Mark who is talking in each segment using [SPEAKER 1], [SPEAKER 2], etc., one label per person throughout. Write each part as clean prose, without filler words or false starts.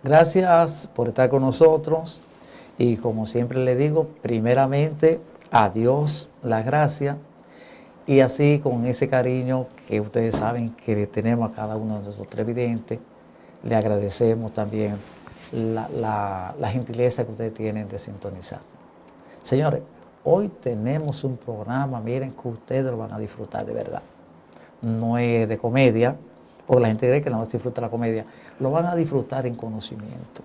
[SPEAKER 1] Gracias por estar con nosotros y como siempre le digo, primeramente a Dios la gracia y así con ese cariño que ustedes saben que le tenemos a cada uno de nuestros televidentes, le agradecemos también la gentileza que ustedes tienen de sintonizar. Señores, hoy tenemos un programa, miren que ustedes lo van a disfrutar de verdad. No es de comedia, o la gente cree que no disfruta la comedia, lo van a disfrutar en conocimiento.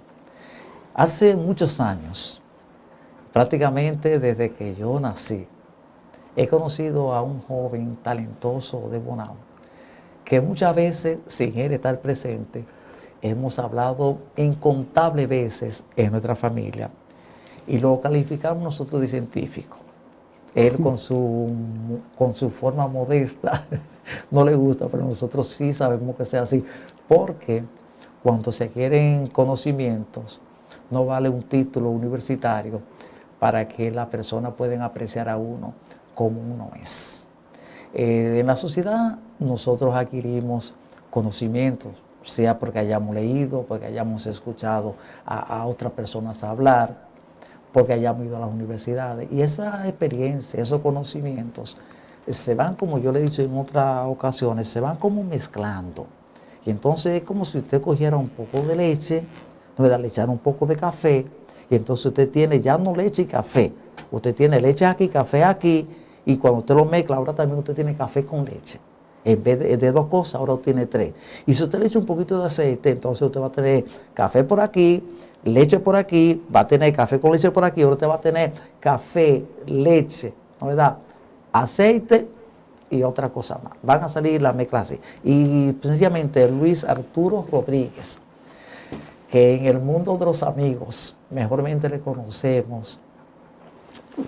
[SPEAKER 1] Hace muchos años, prácticamente desde que yo nací, he conocido a un joven talentoso de Bonao, que muchas veces, sin él estar presente, hemos hablado incontables veces en nuestra familia y lo calificamos nosotros de científico. Él con su forma modesta no le gusta, pero nosotros sí sabemos que sea así, porque cuando se quieren conocimientos, no vale un título universitario para que las personas puedan apreciar a uno como uno es. En la sociedad nosotros adquirimos conocimientos, sea porque hayamos leído, porque hayamos escuchado a otras personas hablar, porque hayamos ido a las universidades. Y esa experiencia, esos conocimientos, se van, como yo le he dicho en otras ocasiones, se van como mezclando. Y entonces es como si usted cogiera un poco de leche, le echara un poco de café, y entonces usted tiene ya no leche y café. Usted tiene leche aquí, café aquí, y cuando usted lo mezcla, ahora también usted tiene café con leche. En vez de dos cosas, ahora tiene tres. Y si usted le echa un poquito de aceite, entonces usted va a tener café por aquí, leche por aquí, va a tener café con leche por aquí, ahora usted va a tener café, leche, ¿no verdad? Aceite y otra cosa más. Van a salir las mezclas así. Y sencillamente Luis Arturo Rodríguez, que en el mundo de los amigos, mejormente le conocemos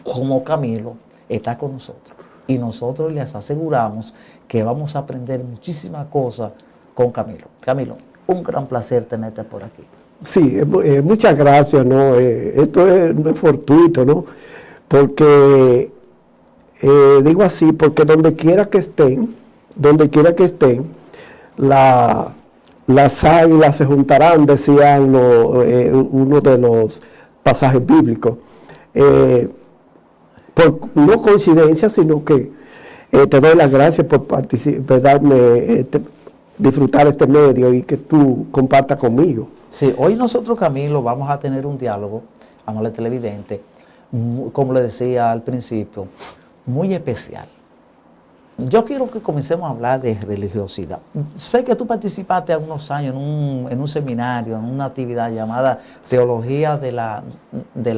[SPEAKER 1] como Camilo, está con nosotros. Y nosotros les aseguramos que vamos a aprender muchísimas cosas con Camilo. Camilo, un gran placer tenerte por aquí.
[SPEAKER 2] Sí, muchas gracias, ¿no? Esto no es fortuito, ¿no? Porque, digo así, porque donde quiera que estén, las águilas se juntarán, decían uno de los pasajes bíblicos. Por no coincidencia, sino que te doy las gracias por darme, disfrutar este medio y que tú compartas conmigo.
[SPEAKER 1] Sí, hoy nosotros, Camilo, vamos a tener un diálogo, amable televidente, como le decía al principio, muy especial. Yo quiero que comencemos a hablar de religiosidad. Sé que tú participaste hace unos años en un seminario, en una actividad llamada Teología de la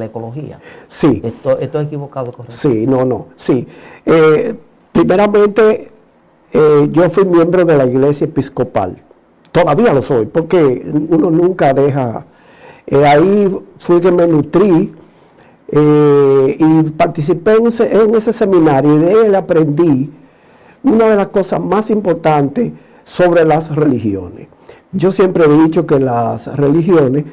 [SPEAKER 1] Ecología.
[SPEAKER 2] Sí.
[SPEAKER 1] ¿Estoy equivocado, correcto?
[SPEAKER 2] Sí, no. Sí. Primeramente, yo fui miembro de la Iglesia Episcopal. Todavía lo soy, porque uno nunca deja. Ahí fui que me nutrí y participé en ese seminario y de él aprendí una de las cosas más importantes sobre las religiones. Yo siempre he dicho que las religiones,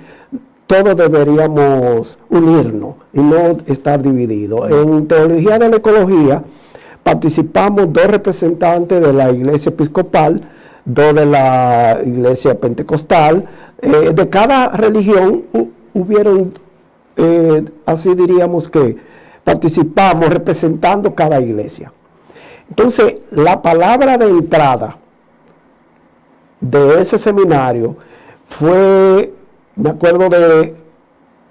[SPEAKER 2] todos deberíamos unirnos y no estar divididos. En Teología de la Ecología participamos 2 representantes de la Iglesia Episcopal, 2 de la Iglesia Pentecostal. De cada religión hubieron, así diríamos que participamos representando cada iglesia. Entonces, la palabra de entrada de ese seminario fue, me acuerdo de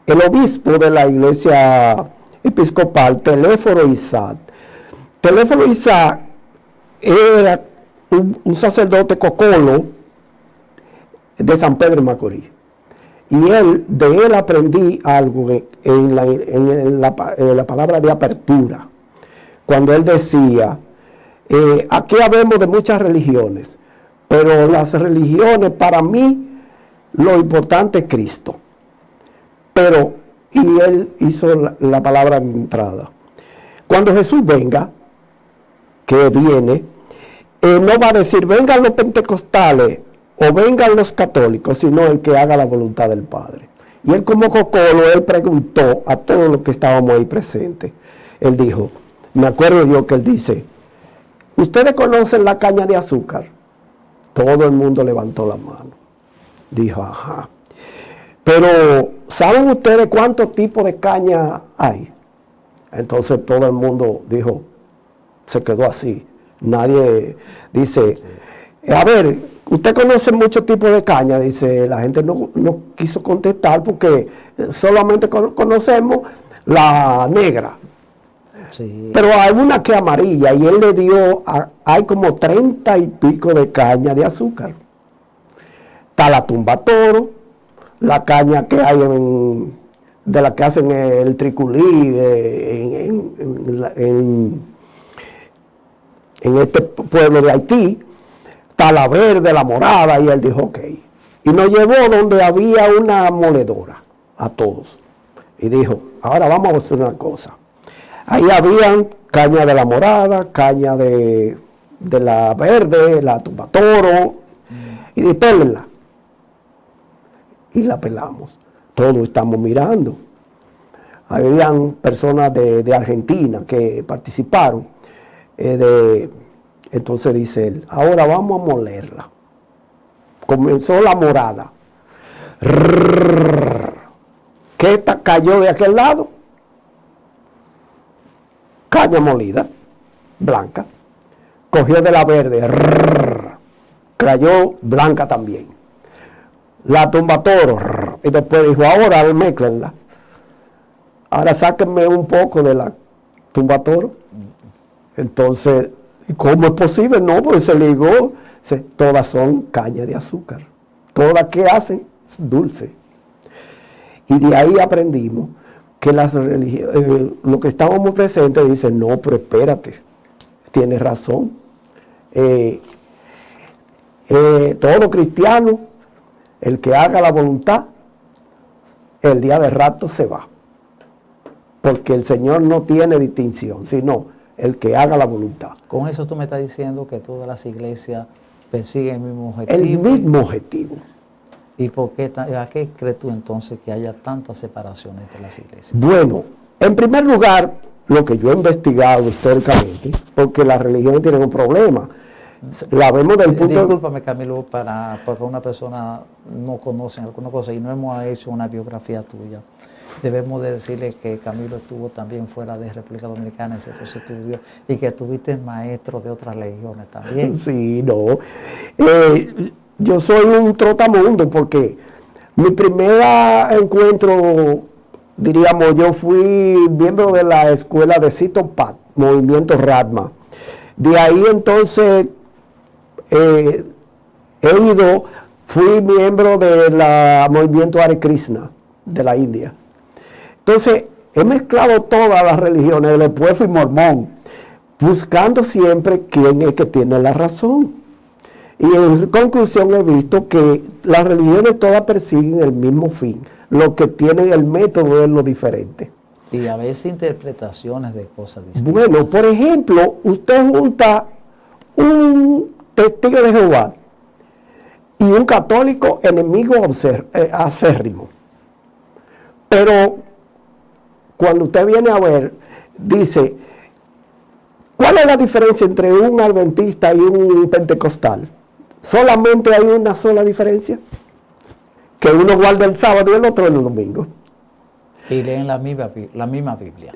[SPEAKER 2] el obispo de la Iglesia Episcopal, Teléforo Isaac. Teléforo Isaac era un sacerdote cocolo de San Pedro de Macorís. Y de él aprendí algo en la palabra de apertura, cuando él decía, aquí hablamos de muchas religiones, pero las religiones, para mí, lo importante es Cristo. Y él hizo la palabra de entrada. Cuando Jesús venga, que viene, no va a decir, vengan los pentecostales o vengan los católicos, sino el que haga la voluntad del Padre. Y él como cocolo, él preguntó a todos los que estábamos ahí presentes. Él dijo, me acuerdo yo que él dice, ¿ustedes conocen la caña de azúcar? Todo el mundo levantó la mano. Dijo, ajá. Pero, ¿saben ustedes cuántos tipos de caña hay? Entonces todo el mundo dijo, se quedó así. Nadie dice, a ver, usted conoce muchos tipos de caña. Dice, la gente no quiso contestar porque solamente conocemos la negra.
[SPEAKER 1] Sí.
[SPEAKER 2] Pero hay una que es amarilla y él le dio, hay como 30 y pico de caña de azúcar. Está la tumba toro, la caña que hay de la que hacen el triculí en este pueblo de Haití, está la verde, la morada, y él dijo, ok. Y nos llevó donde había una moledora a todos. Y dijo, ahora vamos a hacer una cosa. Ahí habían caña de la morada, caña de la verde, la tumba toro, y de pélenla. Y la pelamos. Todos estamos mirando. Habían personas de Argentina que participaron. Entonces dice él, ahora vamos a molerla. Comenzó la morada. ¿Qué cayó de aquel lado? Caña molida, blanca. Cogió de la verde. Cayó blanca también. La tumba toro. Y después dijo, ahora mézclenla. Ahora sáquenme un poco de la tumba toro. Entonces, ¿cómo es posible? No, pues se ligó. Todas son caña de azúcar. Todas que hacen dulce. Y de ahí aprendimos que las religiones, lo que estábamos presentes, dicen, no, pero espérate, tienes razón. Todo cristiano, el que haga la voluntad, el día de rato se va. Porque el Señor no tiene distinción, sino el que haga la voluntad.
[SPEAKER 1] Con eso tú me estás diciendo que todas las iglesias persiguen el mismo objetivo.
[SPEAKER 2] El mismo objetivo.
[SPEAKER 1] ¿Y por qué, a qué crees tú entonces que haya tantas separaciones entre las iglesias?
[SPEAKER 2] Bueno, en primer lugar, lo que yo he investigado históricamente, porque las religiones tienen un problema. La vemos del punto
[SPEAKER 1] Discúlpame, Camilo, porque una persona no conoce alguna cosa y no hemos hecho una biografía tuya. Debemos de decirle que Camilo estuvo también fuera de República Dominicana en ciertos estudios y que tuviste maestro de otras religiones también.
[SPEAKER 2] Sí, no. Yo soy un trotamundo porque mi primer encuentro, diríamos, yo fui miembro de la escuela de Cito Pat, Movimiento Radma. De ahí entonces fui miembro del Movimiento Hare Krishna de la India. Entonces, he mezclado todas las religiones, después fui mormón, buscando siempre quién es que tiene la razón. Y en conclusión he visto que las religiones todas persiguen el mismo fin, lo que tienen el método es lo diferente.
[SPEAKER 1] Y a veces interpretaciones de cosas distintas.
[SPEAKER 2] Bueno, por ejemplo, usted junta un testigo de Jehová y un católico enemigo acérrimo. Pero cuando usted viene a ver, dice, ¿cuál es la diferencia entre un adventista y un pentecostal? Solamente hay una sola diferencia, que uno guarda el sábado y el otro el domingo.
[SPEAKER 1] Y leen la misma Biblia.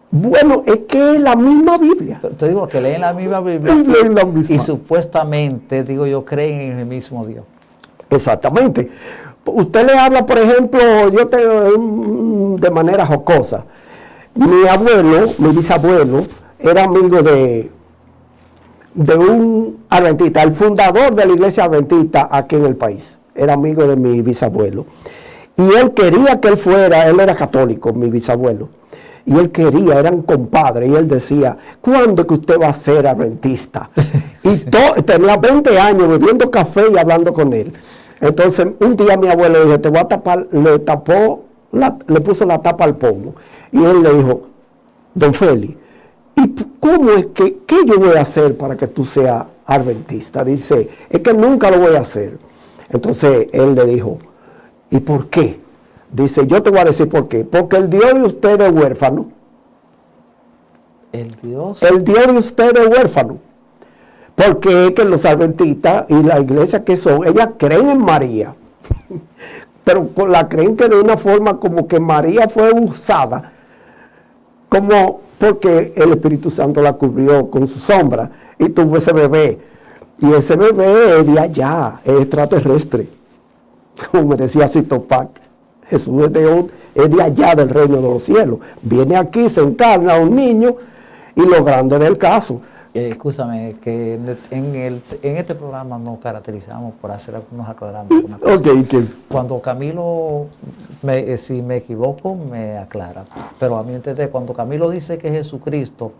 [SPEAKER 2] Bueno, es que es la misma Biblia.
[SPEAKER 1] Te digo que leen la misma Biblia
[SPEAKER 2] Leen la misma.
[SPEAKER 1] y supuestamente, digo yo, creen en el mismo Dios.
[SPEAKER 2] Exactamente. Usted le habla, por ejemplo, yo tengo de manera jocosa. Mi bisabuelo, era amigo de un adventista, el fundador de la iglesia adventista aquí en el país. Era amigo de mi bisabuelo. Y él quería que él era católico, mi bisabuelo. Y él quería, eran compadres, y él decía, ¿cuándo es que usted va a ser adventista? Y tenía 20 años bebiendo café y hablando con él. Entonces, un día mi abuelo le dijo, te voy a tapar, le puso la tapa al pomo. Y él le dijo, don Félix, ¿y cómo es qué yo voy a hacer para que tú seas adventista? Dice, es que nunca lo voy a hacer. Entonces, él le dijo, ¿y por qué? Dice, yo te voy a decir por qué. Porque el Dios de usted es huérfano.
[SPEAKER 1] El Dios
[SPEAKER 2] de usted es huérfano. Porque es que los adventistas y la iglesia que son, ellas creen en María. pero la creen que de una forma como que María fue usada, como porque el Espíritu Santo la cubrió con su sombra y tuvo ese bebé. Y ese bebé es de allá, es extraterrestre, como me decía Cito Pac. Jesús es de allá del reino de los cielos. Viene aquí, se encarna a un niño y lo grande del caso.
[SPEAKER 1] Escúchame, que en este programa nos caracterizamos por hacer algunos aclaramientos.
[SPEAKER 2] Okay.
[SPEAKER 1] Cuando Camilo, si me equivoco, me aclara. Pero a mi entender, cuando Camilo dice que Jesucristo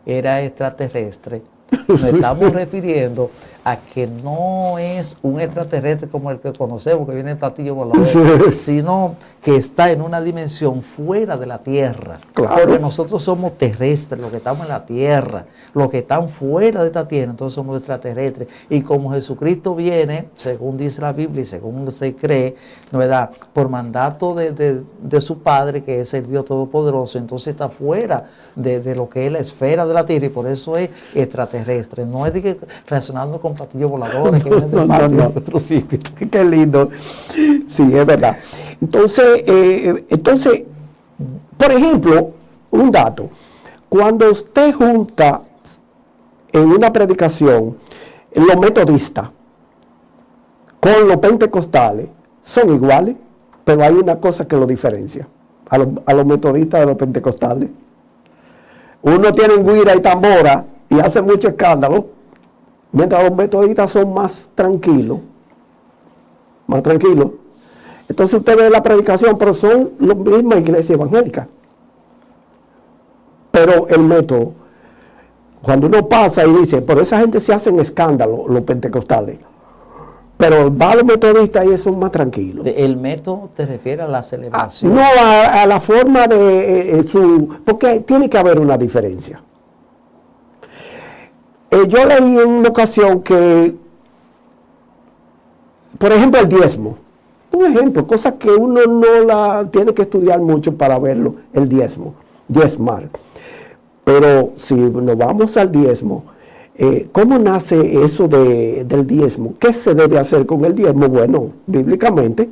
[SPEAKER 1] era extraterrestre, nos estamos refiriendo a que no es un extraterrestre como el que conocemos, que viene en platillo volador, sino que está en una dimensión fuera de la tierra.
[SPEAKER 2] Claro.
[SPEAKER 1] Porque nosotros somos terrestres, los que estamos en la tierra, los que están fuera de esta tierra, entonces somos extraterrestres. Y como Jesucristo viene, según dice la Biblia y según se cree, ¿verdad?, por mandato de su Padre, que es el Dios Todopoderoso, entonces está fuera de lo que es la esfera de la tierra y por eso es extraterrestre. No es de que relacionando con platillos voladores que vienen de otro sitio.
[SPEAKER 2] Qué lindo. Sí, es verdad. Entonces, por ejemplo, un dato. Cuando usted junta en una predicación los metodistas con los pentecostales, son iguales, pero hay una cosa que los diferencia a los metodistas de los pentecostales. Uno tiene guira y tambora y hace mucho escándalo, mientras los metodistas son más tranquilos. Entonces usted ve la predicación, pero son las mismas iglesias evangélicas. Pero el método, cuando uno pasa y dice, pero esa gente se hacen escándalo, los pentecostales, pero va a los metodistas y son más tranquilos.
[SPEAKER 1] ¿El método te refiere a la celebración?
[SPEAKER 2] No, a la forma de porque tiene que haber una diferencia. Yo leí en una ocasión que, por ejemplo, el diezmo. Un ejemplo, cosa que uno no la tiene que estudiar mucho para verlo, el diezmo, diezmar. Pero si nos vamos al diezmo, ¿cómo nace eso del diezmo? ¿Qué se debe hacer con el diezmo? Bueno, bíblicamente,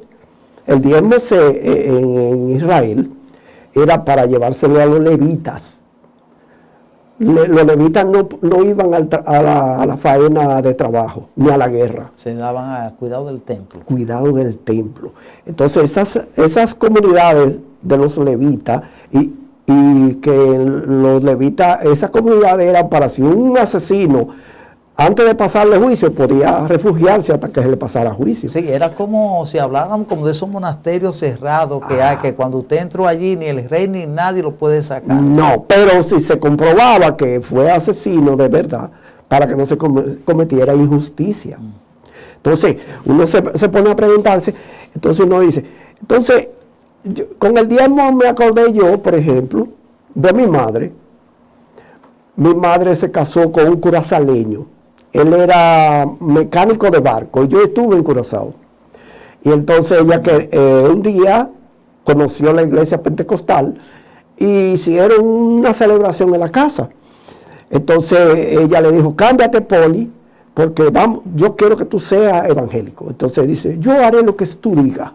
[SPEAKER 2] el diezmo en Israel era para llevárselo a los levitas. Los levitas no iban a la faena de trabajo, ni a la guerra.
[SPEAKER 1] Se daban a cuidado del templo.
[SPEAKER 2] Cuidado del templo. Entonces esas comunidades de los levitas y que los levitas, esas comunidades eran para si un asesino antes de pasarle juicio podía refugiarse hasta que se le pasara juicio.
[SPEAKER 1] Sí, era como si habláramos como de esos monasterios cerrados que hay, que cuando usted entró allí ni el rey ni nadie lo puede sacar.
[SPEAKER 2] No, pero si se comprobaba que fue asesino de verdad, para que no se cometiera injusticia. Entonces, uno se pone a preguntarse, entonces uno dice, con el diezmo me acordé yo, por ejemplo, de mi madre. Mi madre se casó con un curazaleño. Él era mecánico de barco y yo estuve en Curazao. Y entonces ella un día conoció la iglesia pentecostal y hicieron una celebración en la casa. Entonces ella le dijo, cámbiate, Poli, porque yo quiero que tú seas evangélico. Entonces dice, yo haré lo que tú digas.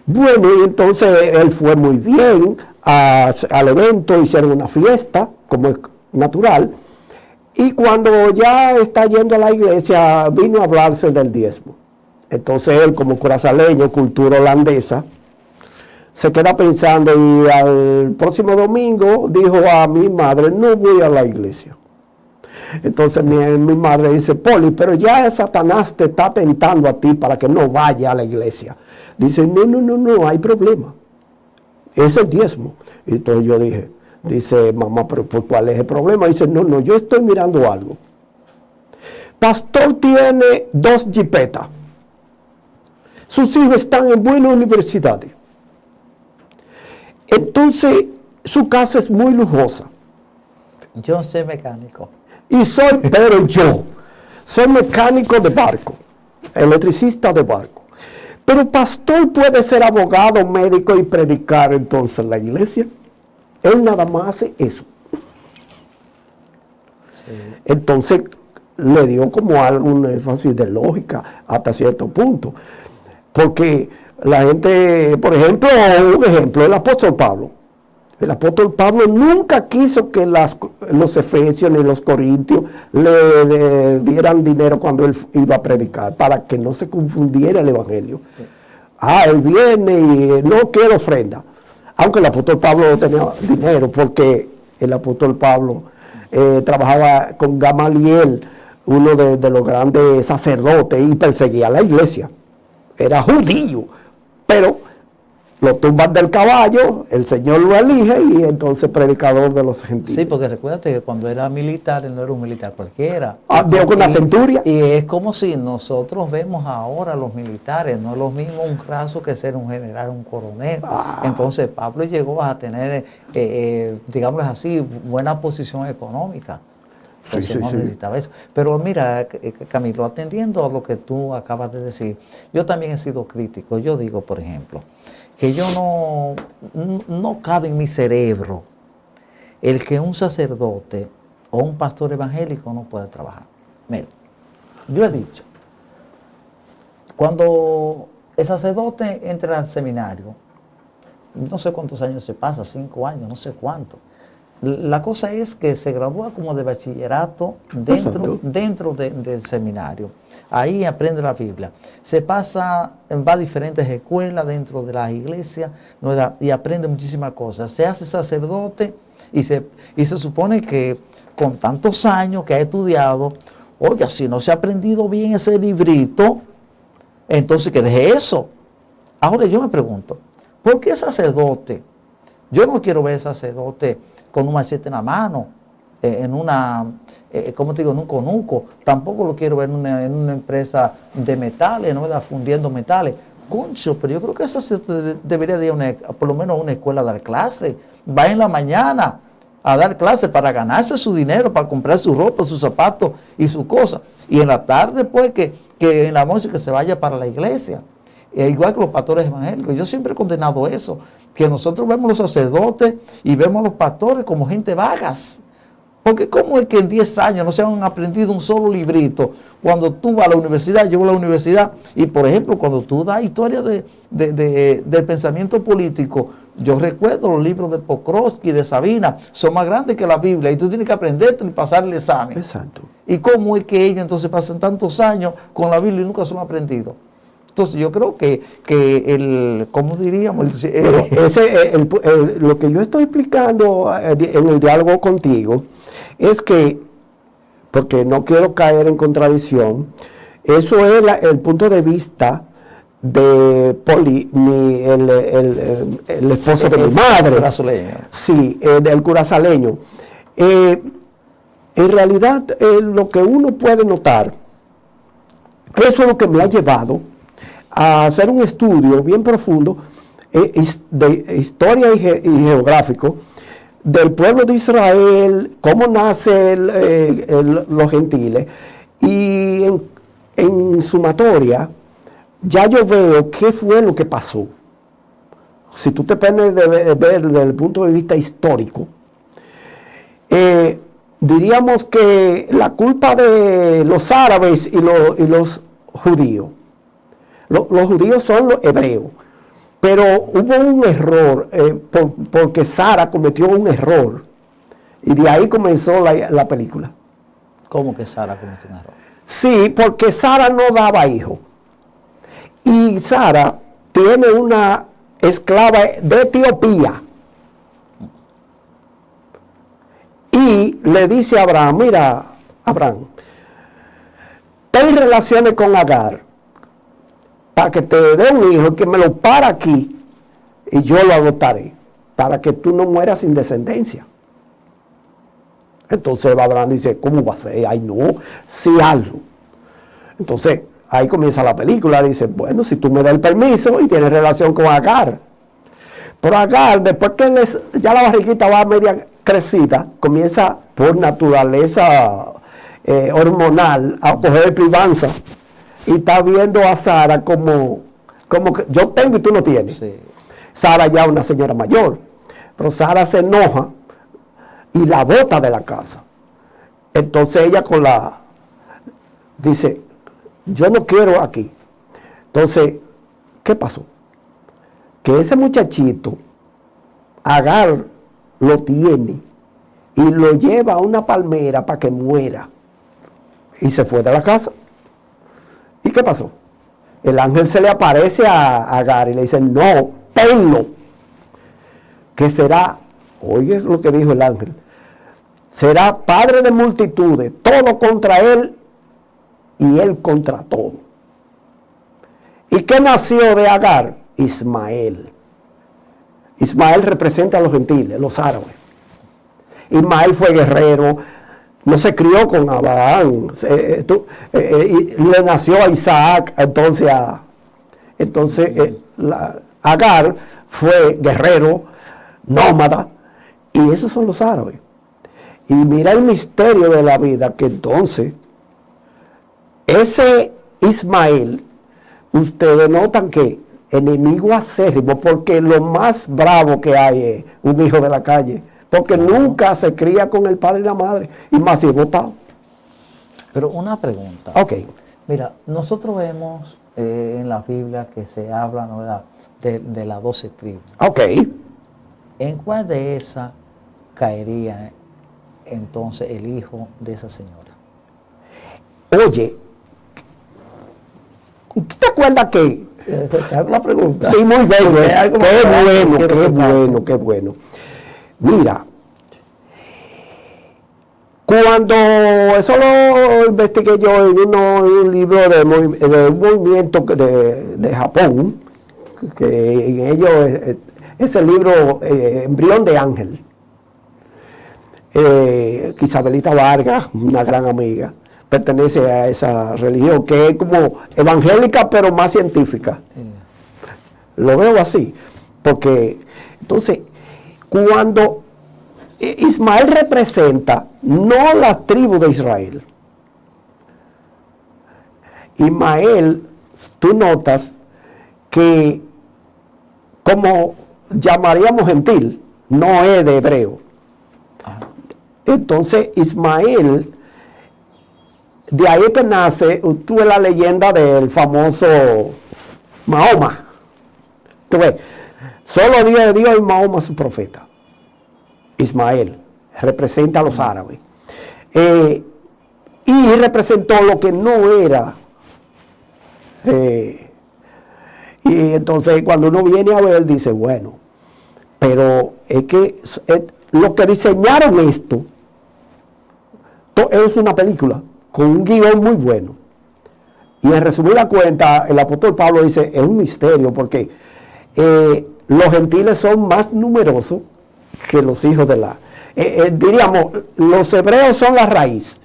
[SPEAKER 2] Bueno, y entonces él fue muy bien al evento, hicieron una fiesta, como es natural, y cuando ya está yendo a la iglesia, vino a hablarse del diezmo. Entonces él, como curazaleño, cultura holandesa, se queda pensando y al próximo domingo dijo a mi madre, no voy a la iglesia. Entonces mi madre dice, Poli, pero ya Satanás te está tentando a ti para que no vaya a la iglesia. Dice, no, hay problema. Es el diezmo. Y entonces yo dije, dice, mamá, pero ¿cuál es el problema? Dice, no, yo estoy mirando algo. Pastor tiene 2 jipetas. Sus hijos están en buenas universidades. Entonces, su casa es muy lujosa.
[SPEAKER 1] Yo soy mecánico.
[SPEAKER 2] Pero yo soy mecánico de barco, electricista de barco. Pero pastor puede ser abogado, médico y predicar entonces en la iglesia. Él nada más hace eso. Sí. Entonces le dio como algún énfasis de lógica hasta cierto punto. Porque La gente, por ejemplo, un ejemplo, el apóstol Pablo. El apóstol Pablo nunca quiso que los efesios ni los corintios le dieran dinero cuando él iba a predicar, para que no se confundiera el evangelio. Él viene y no quiere ofrenda. Aunque el apóstol Pablo no tenía dinero, porque el apóstol Pablo trabajaba con Gamaliel, uno de los grandes sacerdotes, y perseguía a la iglesia. Era judío, pero lo tumban del caballo, el Señor lo elige y entonces predicador de los gentiles.
[SPEAKER 1] Sí, porque recuérdate que cuando era militar, él no era un militar cualquiera.
[SPEAKER 2] Dio con una centuria.
[SPEAKER 1] Y es como si nosotros vemos ahora los militares, no es lo mismo un raso que ser un general, un coronel. Entonces Pablo llegó a tener, digamos así, buena posición económica. Entonces no necesitaba eso. Pero mira, Camilo, atendiendo a lo que tú acabas de decir, yo también he sido crítico. Yo digo, por ejemplo, que yo no cabe en mi cerebro el que un sacerdote o un pastor evangélico no pueda trabajar. Mira, yo he dicho, cuando el sacerdote entra al seminario, no sé cuántos años se pasa, 5 años, no sé cuánto. La cosa es que se gradúa como de bachillerato dentro del seminario. Ahí aprende la Biblia. Se pasa, va a diferentes escuelas dentro de las iglesias, ¿no? Y aprende muchísimas cosas. Se hace sacerdote y se supone que con tantos años que ha estudiado, oiga, si no se ha aprendido bien ese librito, entonces que deje eso. Ahora yo me pregunto, ¿por qué sacerdote? Yo no quiero ver sacerdote con un machete en la mano, ¿cómo te digo? En un conuco. Tampoco lo quiero ver en una empresa de metales, ¿no? Fundiendo metales. Concho, pero yo creo que eso debería de ir por lo menos a una escuela a dar clases. Va en la mañana a dar clases para ganarse su dinero, para comprar su ropa, sus zapatos y sus cosas. Y en la tarde, pues, que en la noche que se vaya para la iglesia. Igual que los pastores evangélicos. Yo siempre he condenado eso, que nosotros vemos los sacerdotes y vemos a los pastores como gente vagas. Porque ¿cómo es que en 10 años no se han aprendido un solo librito? Cuando tú vas a la universidad, yo voy a la universidad, y por ejemplo, cuando tú das historia del pensamiento político, yo recuerdo los libros de Pokrovsky, de Sabina, son más grandes que la Biblia, y tú tienes que aprenderte y pasar el examen.
[SPEAKER 2] Exacto.
[SPEAKER 1] ¿Y cómo es que ellos entonces pasan tantos años con la Biblia y nunca se lo han aprendido? Entonces yo creo que ¿cómo diríamos?
[SPEAKER 2] Lo que yo estoy explicando en el diálogo contigo es que, porque no quiero caer en contradicción, eso es el punto de vista de Poli, el esposo de mi madre.
[SPEAKER 1] Curazaleño.
[SPEAKER 2] Sí, del curazaleño. En realidad, lo que uno puede notar, eso es lo que me ha llevado a hacer un estudio bien profundo de historia y geográfico del pueblo de Israel, cómo nacen los gentiles, y en sumatoria ya yo veo qué fue lo que pasó. Si tú te pones de ver desde el punto de vista histórico, diríamos que la culpa de los árabes y los judíos. Los judíos son los hebreos, pero hubo un error, porque Sara cometió un error, y de ahí comenzó la película.
[SPEAKER 1] ¿Cómo que Sara cometió un error?
[SPEAKER 2] Sí, porque Sara no daba hijos, y Sara tiene una esclava de Etiopía, y le dice a Abraham, mira, Abraham, ten relaciones con Agar, para que te dé un hijo, que me lo para aquí, y yo lo adoptaré, para que tú no mueras sin descendencia. Entonces Abraham dice, ¿cómo va a ser? Ay, no, sí hazlo. Entonces, ahí comienza la película, dice, bueno, si tú me das el permiso y tienes relación con Agar. Pero Agar, después que ya la barriguita va media crecida, comienza por naturaleza hormonal a coger privanza. Y está viendo a Sara como que yo tengo y tú no tienes.
[SPEAKER 1] Sí.
[SPEAKER 2] Sara ya es una señora mayor, pero Sara se enoja y la bota de la casa. Entonces ella dice, yo no quiero aquí. Entonces, ¿qué pasó? que ese muchachito, Agar, lo tiene y lo lleva a una palmera para que muera. Y se fue de la casa. ¿Y qué pasó? El ángel se le aparece a Agar y le dice, no, tenlo, que será, oye lo que dijo el ángel, será padre de multitudes, todo contra él y él contra todo. ¿Y qué nació de Agar? Ismael. Ismael representa a los gentiles, los árabes. Ismael fue guerrero, no se crió con Abraham, le nació a Isaac, Agar fue guerrero, nómada, y esos son los árabes. Y mira el misterio de la vida, que entonces, ese Ismael, ustedes notan que enemigo acérrimo, porque lo más bravo que hay es un hijo de la calle, porque nunca se cría con el padre y la madre, y más si es votado.
[SPEAKER 1] Pero una pregunta.
[SPEAKER 2] Ok.
[SPEAKER 1] Mira, nosotros vemos en la Biblia que se habla, ¿no, verdad?, de las 12 tribus.
[SPEAKER 2] Ok.
[SPEAKER 1] ¿En cuál de esas caería entonces el hijo de esa señora?
[SPEAKER 2] Oye, ¿tú te acuerdas que?
[SPEAKER 1] Te hago la pregunta.
[SPEAKER 2] Sí, muy bello.
[SPEAKER 1] Qué
[SPEAKER 2] bueno. Mira, cuando eso lo investigué yo en un libro de un movimiento de Japón, que en ello es el libro Embrión de Ángel, que Isabelita Vargas, una gran amiga, pertenece a esa religión, que es como evangélica pero más científica. Lo veo así, porque entonces, cuando Ismael representa no la tribu de Israel, Ismael, tú notas que como llamaríamos gentil, no es de hebreo. Entonces Ismael, de ahí que nace, tuve la leyenda del famoso Mahoma. Tú ves, solo Dios y Mahoma su profeta. Ismael representa a los árabes. Y representó lo que no era. Y entonces cuando uno viene a ver, dice, bueno, pero es que los que diseñaron esto, es una película con un guión muy bueno. Y en resumida cuenta, el apóstol Pablo dice, es un misterio, porque los gentiles son más numerosos que los hijos de la... diríamos, los hebreos son la raíz,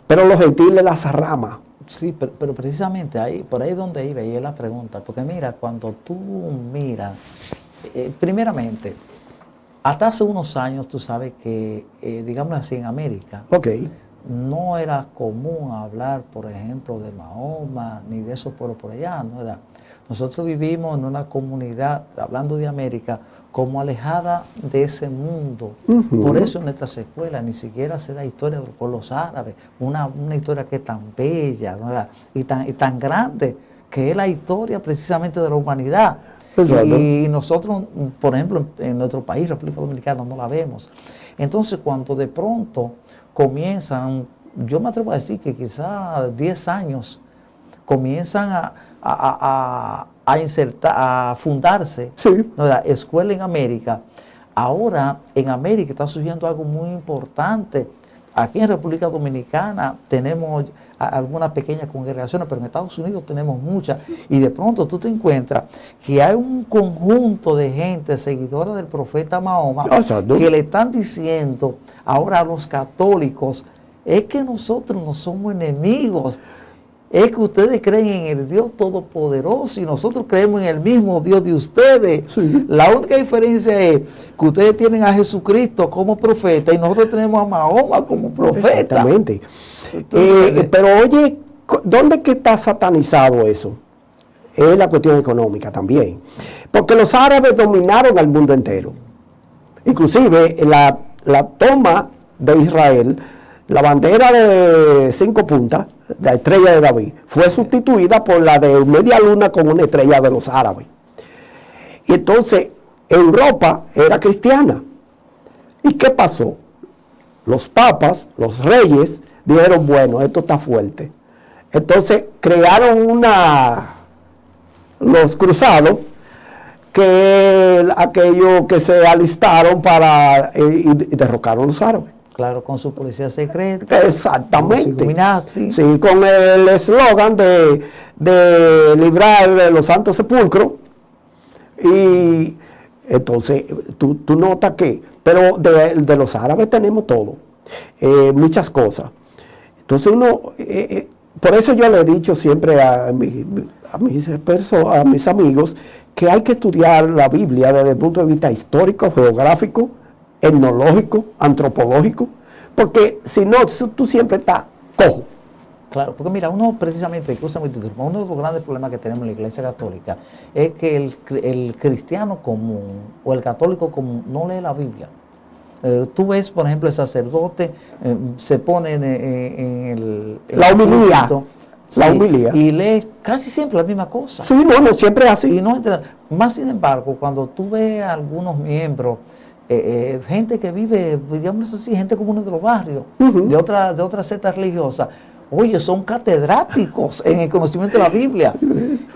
[SPEAKER 2] pero los gentiles las ramas.
[SPEAKER 1] Sí, pero precisamente ahí, por ahí donde iba, y es la pregunta, porque mira, cuando tú miras, primeramente, hasta hace unos años tú sabes que, digamos así, en América, no era común hablar, por ejemplo, de Mahoma, ni de esos pueblos por allá, ¿no? Nosotros vivimos en una comunidad, hablando de América, como alejada de ese mundo. Por eso en nuestras escuelas ni siquiera se da historia de los pueblos árabes, una historia que es tan bella, ¿verdad?, y tan grande, que es la historia precisamente de la humanidad. Y nosotros, por ejemplo, en nuestro país, República Dominicana, no la vemos. Entonces, cuando de pronto comienzan, yo me atrevo a decir que quizás 10 años, comienzan a insertar, a fundarse, ¿verdad?, escuela en América. Ahora en América está surgiendo algo muy importante. Aquí en República Dominicana tenemos algunas pequeñas congregaciones, pero en Estados Unidos tenemos muchas. Y de pronto tú te encuentras que hay un conjunto de gente seguidora del profeta Mahoma que le están diciendo ahora a los católicos, es que nosotros no somos enemigos. Es que ustedes creen en el Dios Todopoderoso y nosotros creemos en el mismo Dios de ustedes. Sí. La única diferencia es que ustedes tienen a Jesucristo como profeta y nosotros tenemos a Mahoma como profeta.
[SPEAKER 2] Exactamente. Pero oye, ¿dónde es que está satanizado eso? Es la cuestión económica también. Porque los árabes dominaron al mundo entero. Inclusive la toma de Israel, la bandera de 5 puntas, la estrella de David, fue sustituida por la de media luna con una estrella de los árabes. Y entonces Europa era cristiana. ¿Y qué pasó? Los papas, los reyes, dijeron, bueno, esto está fuerte. Entonces crearon los cruzados, que aquellos que se alistaron para y derrocaron a los árabes.
[SPEAKER 1] Claro, con su policía secreta.
[SPEAKER 2] Exactamente.
[SPEAKER 1] Con
[SPEAKER 2] sí, con el eslogan de librar de los santos sepulcros. Y entonces tú notas que, pero de los árabes tenemos todo, muchas cosas. Entonces por eso yo le he dicho siempre a mis amigos que hay que estudiar la Biblia desde el punto de vista histórico, geográfico, etnológico, antropológico, porque si no, tú siempre estás cojo.
[SPEAKER 1] Claro, porque mira, uno precisamente, uno de los grandes problemas que tenemos en la Iglesia Católica es que el cristiano común o el católico común no lee la Biblia. Tú ves, por ejemplo, el sacerdote se pone en
[SPEAKER 2] la homilía. La humilía.
[SPEAKER 1] Y lee casi siempre la misma cosa.
[SPEAKER 2] Sí, no, siempre es así.
[SPEAKER 1] Y no, más sin embargo, cuando tú ves a algunos miembros, gente que vive, digamos así, gente común de los barrios, de otra secta religiosa, oye, son catedráticos en el conocimiento de la Biblia.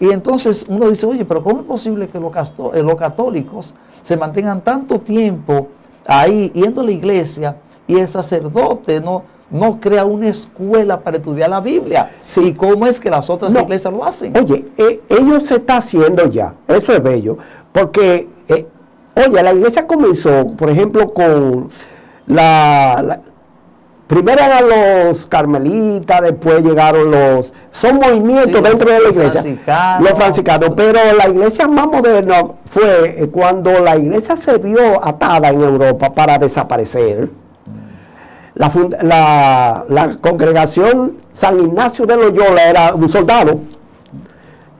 [SPEAKER 1] Y entonces uno dice, oye, pero ¿cómo es posible que los católicos se mantengan tanto tiempo ahí yendo a la iglesia y el sacerdote no crea una escuela para estudiar la Biblia?
[SPEAKER 2] Sí.
[SPEAKER 1] ¿Y cómo es que las otras iglesias lo hacen?
[SPEAKER 2] Oye, ellos se está haciendo ya, eso es bello, porque, oye, la iglesia comenzó, por ejemplo, con primero eran los carmelitas, después llegaron son movimientos dentro de la iglesia, los franciscanos, pero la iglesia más moderna fue cuando la iglesia se vio atada en Europa para desaparecer. La congregación San Ignacio de Loyola era un soldado.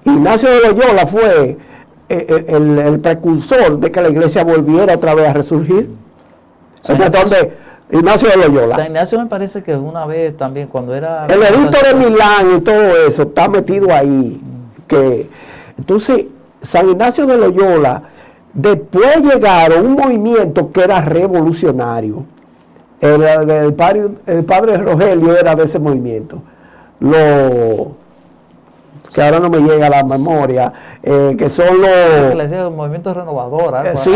[SPEAKER 2] Ignacio de Loyola fue el precursor de que la iglesia volviera otra vez a resurgir. Entonces, Ignacio de Loyola.
[SPEAKER 1] San Ignacio me parece que una vez también cuando era...
[SPEAKER 2] El edicto de Milán y todo eso está metido ahí. Entonces, San Ignacio de Loyola, después llegaron un movimiento que era revolucionario. El padre Rogelio era de ese movimiento. Que ahora no me llega a la memoria, que son los...
[SPEAKER 1] que le decían movimiento renovador.
[SPEAKER 2] Sí,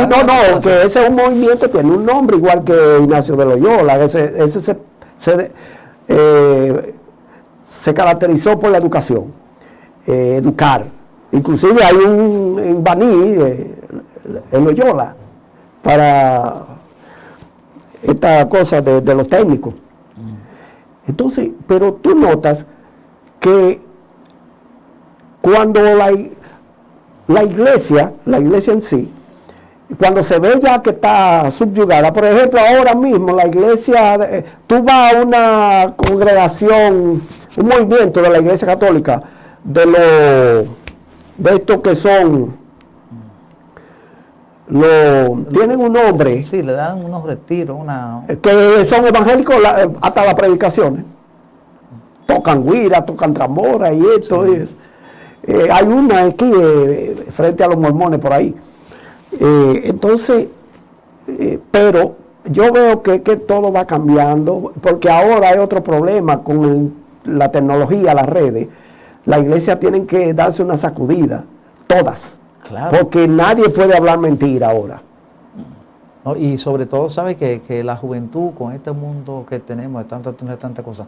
[SPEAKER 2] que ese es un movimiento, tiene un nombre igual que Ignacio de Loyola. Ese se caracterizó por la educación, educar. Inclusive hay en Baní, en Loyola, para esta cosa de los técnicos. Entonces, pero tú notas que cuando la iglesia en sí, cuando se ve ya que está subyugada, por ejemplo, ahora mismo la iglesia, tú vas a una congregación, un movimiento de la iglesia católica, de estos que son, tienen un nombre.
[SPEAKER 1] Sí, le dan unos retiros,
[SPEAKER 2] que son evangélicos hasta las predicaciones. Tocan guira, tocan trambora y esto. Sí. Hay una aquí frente a los mormones por ahí. Entonces, pero yo veo que todo va cambiando, porque ahora hay otro problema con la tecnología, las redes. La iglesia tienen que darse una sacudida, todas. Claro. Porque nadie puede hablar mentira ahora.
[SPEAKER 1] No, y sobre todo, ¿sabe que la juventud, con este mundo que tenemos, de tanta cosa,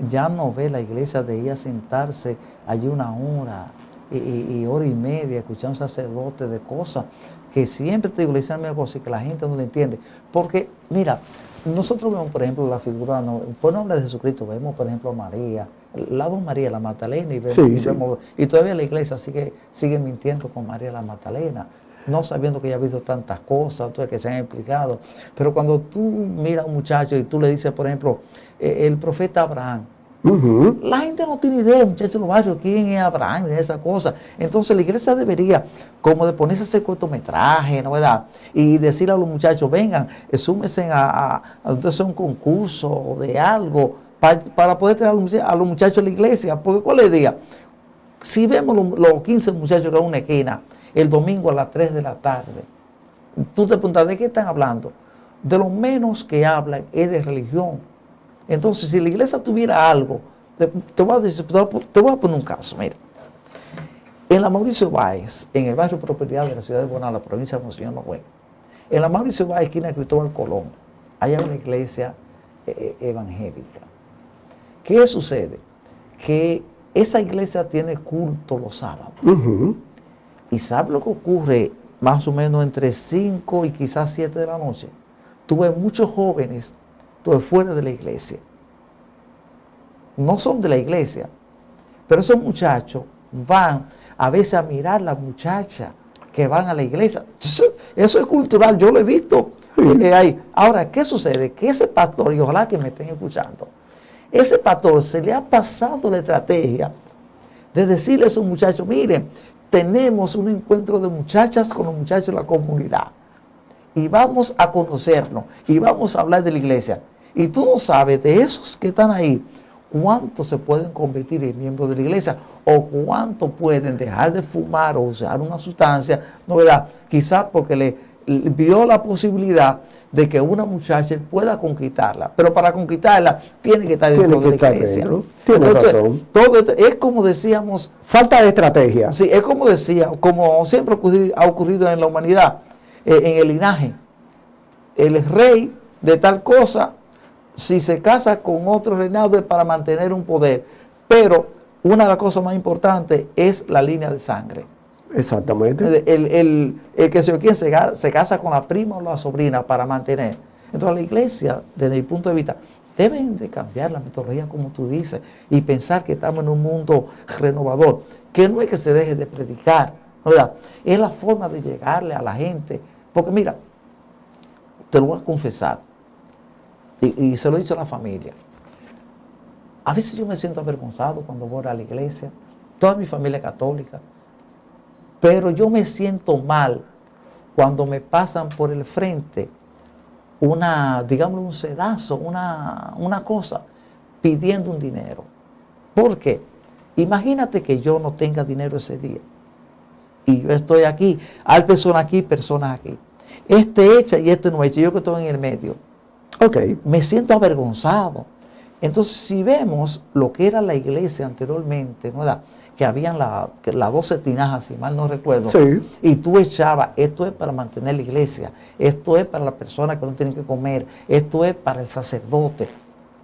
[SPEAKER 1] ya no ve la iglesia de ir a sentarse allí una hora y hora y media, escuchar a un sacerdote de cosas que siempre te digo, le dicen cosas que la gente no le entiende. Porque, mira, nosotros vemos, por ejemplo, la figura, por nombre de Jesucristo, vemos, por ejemplo, a María, la dos María, la Magdalena, y todavía la iglesia sigue mintiendo con María la Magdalena, no sabiendo que ella ha visto tantas cosas, que se han explicado. Pero cuando tú miras a un muchacho y tú le dices, por ejemplo, el profeta Abraham, la gente no tiene idea, muchachos de los barrios, quién es Abraham, de esa cosa. Entonces la iglesia debería, como de ponerse a hacer cortometraje, ¿no verdad? Y decirle a los muchachos, vengan, súmense a un concurso de algo, para poder traer a los muchachos a la iglesia. Porque ¿cuál es el día? Si vemos los 15 muchachos que van a una esquina el domingo a las 3 de la tarde. Tú te preguntas, ¿de qué están hablando? De lo menos que hablan es de religión. Entonces, si la iglesia tuviera algo, te voy a poner un caso, mira. En la Mauricio Báez, en el barrio Prosperidad de la ciudad de Bonao, la provincia de Monseñor Noel, en la Mauricio Báez, esquina de Cristóbal Colón, hay una iglesia evangélica. ¿Qué sucede? Que esa iglesia tiene culto los sábados. ¿Y sabe lo que ocurre más o menos entre 5 y quizás 7 de la noche? Tuve muchos jóvenes fuera de la iglesia. No son de la iglesia, pero esos muchachos van a veces a mirar las muchachas que van a la iglesia. Eso es cultural, yo lo he visto ahí. Ahora, ¿qué sucede? Que ese pastor, y ojalá que me estén escuchando, ese pastor se le ha pasado la estrategia de decirle a esos muchachos, miren, tenemos un encuentro de muchachas con los muchachos de la comunidad y vamos a conocernos y vamos a hablar de la iglesia. Y tú no sabes de esos que están ahí, cuántos se pueden convertir en miembros de la iglesia o cuántos pueden dejar de fumar o usar una sustancia, ¿no verdad? Quizás porque le vio la posibilidad de que una muchacha pueda conquistarla, pero para conquistarla tiene que estar dentro de la iglesia.
[SPEAKER 2] Tiene razón.
[SPEAKER 1] Todo esto es como decíamos,
[SPEAKER 2] falta de estrategia.
[SPEAKER 1] Sí, es como decía, como siempre ha ocurrido en la humanidad, en el linaje. El rey de tal cosa, si se casa con otro reinado es para mantener un poder, pero una de las cosas más importantes es la línea de sangre.
[SPEAKER 2] Exactamente.
[SPEAKER 1] El que quien se casa con la prima o la sobrina para mantener. Entonces la iglesia, desde mi punto de vista, deben de cambiar la metodología como tú dices y pensar que estamos en un mundo renovador, que no es que se deje de predicar, ¿verdad? Es la forma de llegarle a la gente. Porque mira, te lo voy a confesar, y se lo he dicho a la familia. A veces yo me siento avergonzado cuando voy a la iglesia, toda mi familia es católica, pero yo me siento mal cuando me pasan por el frente digamos un sedazo, una cosa, pidiendo un dinero. ¿Por qué? Imagínate que yo no tenga dinero ese día y yo estoy aquí, hay personas aquí, personas aquí. Este echa y este no echa, yo que estoy en el medio.
[SPEAKER 2] Okay.
[SPEAKER 1] Me siento avergonzado. Entonces, si vemos lo que era la iglesia anteriormente, ¿no? Que habían las 12 tinajas, si mal no recuerdo,
[SPEAKER 2] sí.
[SPEAKER 1] Y tú echabas, esto es para mantener la iglesia, esto es para las personas que no tienen que comer, esto es para el sacerdote.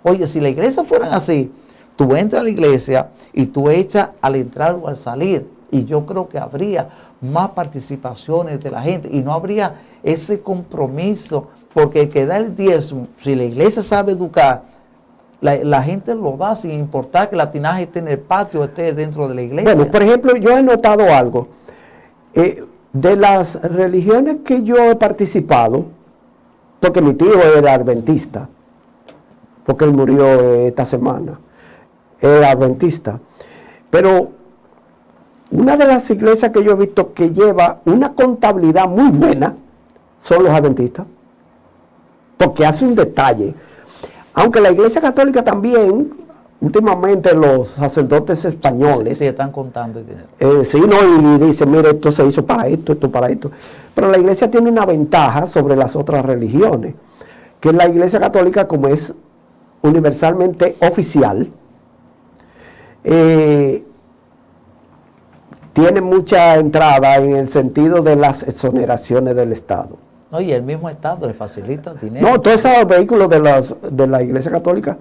[SPEAKER 1] Oye, si la iglesia fuera así, tú entras a la iglesia y tú echas al entrar o al salir, y yo creo que habría más participaciones de la gente y no habría ese compromiso, porque el que da el diezmo, si la iglesia sabe educar, la gente lo da sin importar que la tinaja esté en el patio o esté dentro de la iglesia.
[SPEAKER 2] Bueno, por ejemplo, yo he notado algo. De las religiones que yo he participado, porque mi tío era adventista, porque él murió esta semana, era adventista, pero una de las iglesias que yo he visto que lleva una contabilidad muy buena son los adventistas, porque hace un detalle. Aunque la iglesia católica también, últimamente los sacerdotes españoles...
[SPEAKER 1] Sí, están contando el dinero.
[SPEAKER 2] Sí, no, y dicen, mire, esto se hizo para esto para esto. Pero la iglesia tiene una ventaja sobre las otras religiones, que la iglesia católica, como es universalmente oficial, tiene mucha entrada en el sentido de las exoneraciones del Estado.
[SPEAKER 1] No, y el mismo Estado le facilita dinero.
[SPEAKER 2] No, todos esos vehículos de la Iglesia Católica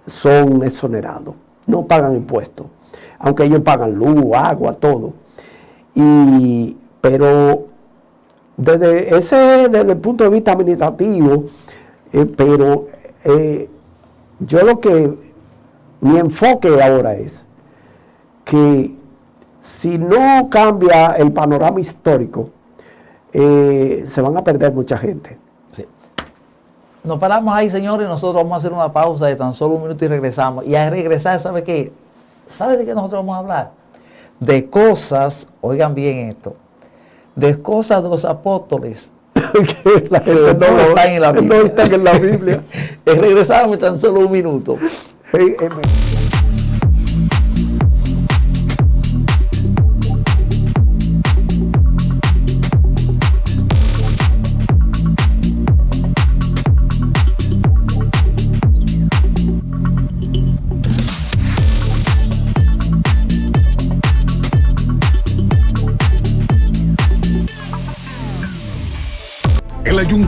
[SPEAKER 2] son exonerados, no pagan impuestos, aunque ellos pagan luz, agua, todo. Pero desde el punto de vista administrativo, mi enfoque ahora es que si no cambia el panorama histórico, se van a perder mucha gente.
[SPEAKER 1] Sí. Nos paramos ahí, señores, nosotros vamos a hacer una pausa de tan solo un minuto y regresamos. Y al regresar, ¿sabe qué? ¿Sabe de qué nosotros vamos a hablar? De cosas, oigan bien esto, de cosas de los apóstoles que no están en la Biblia.
[SPEAKER 2] No están en la Biblia.
[SPEAKER 1] Regresamos en tan solo un minuto.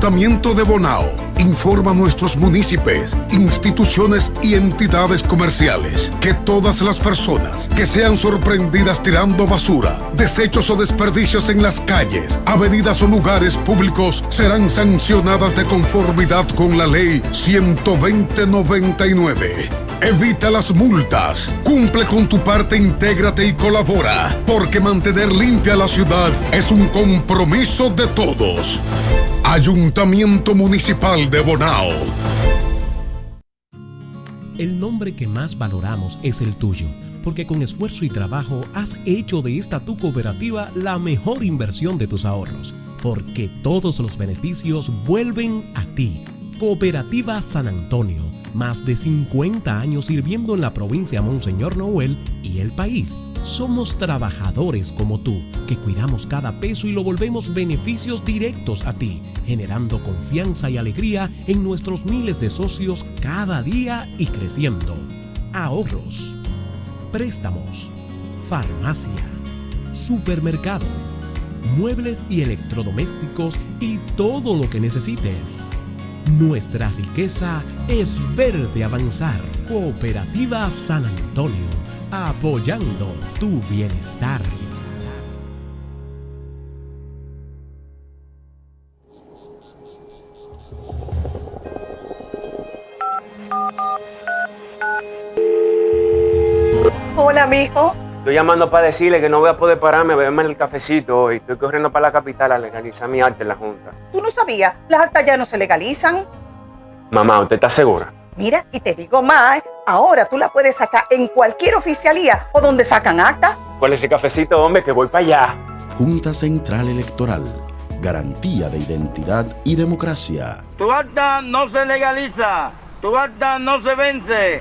[SPEAKER 3] Ayuntamiento de Bonao informa a nuestros municipios, instituciones y entidades comerciales que todas las personas que sean sorprendidas tirando basura, desechos o desperdicios en las calles, avenidas o lugares públicos serán sancionadas de conformidad con la ley 120/99. Evita las multas, cumple con tu parte, intégrate y colabora, porque mantener limpia la ciudad es un compromiso de todos. Ayuntamiento Municipal de Bonao.
[SPEAKER 4] El nombre que más valoramos es el tuyo, porque con esfuerzo y trabajo has hecho de esta tu cooperativa la mejor inversión de tus ahorros, porque todos los beneficios vuelven a ti. Cooperativa San Antonio, más de 50 años sirviendo en la provincia Monseñor Noel y el país. Somos trabajadores como tú, que cuidamos cada peso y lo volvemos beneficios directos a ti, generando confianza y alegría en nuestros miles de socios cada día y creciendo. Ahorros, préstamos, farmacia, supermercado, muebles y electrodomésticos y todo lo que necesites. Nuestra riqueza es verte avanzar. Cooperativa San Antonio, apoyando tu bienestar.
[SPEAKER 5] Hola, mijo.
[SPEAKER 6] Estoy llamando para decirle que no voy a poder pararme a beberme el cafecito hoy. Estoy corriendo para la capital a legalizar mi arte en la Junta.
[SPEAKER 5] ¿Tú no sabías? Las actas ya no se legalizan.
[SPEAKER 6] Mamá, ¿usted está segura?
[SPEAKER 5] Mira, y te digo más, ahora tú la puedes sacar en cualquier oficialía o donde sacan actas.
[SPEAKER 6] ¿Cuál es ese cafecito, hombre? Que voy para allá.
[SPEAKER 7] Junta Central Electoral. Garantía de identidad y democracia.
[SPEAKER 8] Tu acta no se legaliza. Tu acta no se vence.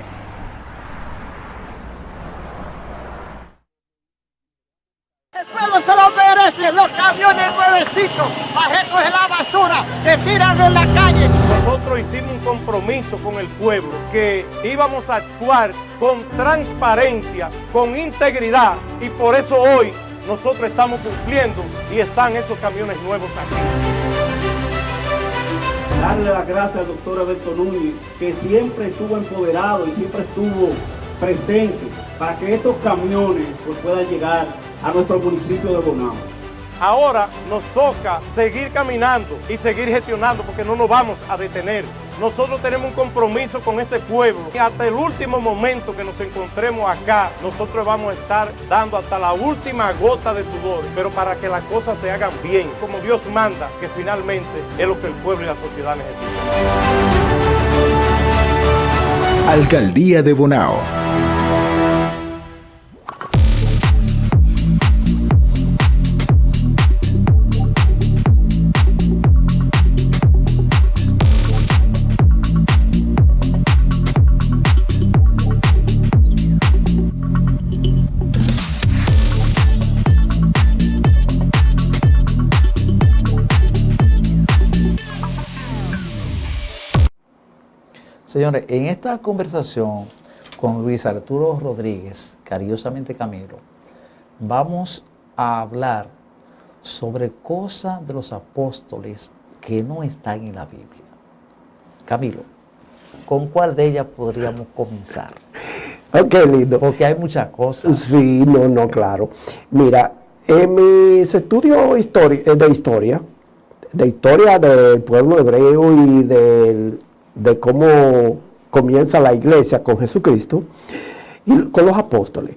[SPEAKER 9] El pueblo se lo merece, los camiones nuevecitos, bajetos de la basura, que tiran en la calle.
[SPEAKER 10] Nosotros hicimos un compromiso con el pueblo, que íbamos a actuar con transparencia, con integridad, y por eso hoy nosotros estamos cumpliendo y están esos camiones nuevos aquí.
[SPEAKER 11] Darle las gracias al doctor Alberto Núñez, que siempre estuvo empoderado y siempre estuvo presente para que estos camiones puedan llegar a nuestro municipio de Bonao.
[SPEAKER 10] Ahora nos toca seguir caminando y seguir gestionando, porque no nos vamos a detener. Nosotros tenemos un compromiso con este pueblo y hasta el último momento que nos encontremos acá, nosotros vamos a estar dando hasta la última gota de sudor, pero para que las cosas se hagan bien, como Dios manda, que finalmente es lo que el pueblo y la sociedad necesitan.
[SPEAKER 12] Alcaldía de Bonao.
[SPEAKER 1] Señores, en esta conversación con Luis Arturo Rodríguez, cariñosamente Camilo, vamos a hablar sobre cosas de los apóstoles que no están en la Biblia. Camilo, ¿con cuál de ellas podríamos comenzar?
[SPEAKER 2] Qué lindo.
[SPEAKER 1] Porque hay muchas cosas.
[SPEAKER 2] Sí, no, claro. Mira, en mis estudios de historia del pueblo hebreo y de cómo comienza la iglesia con Jesucristo y con los apóstoles,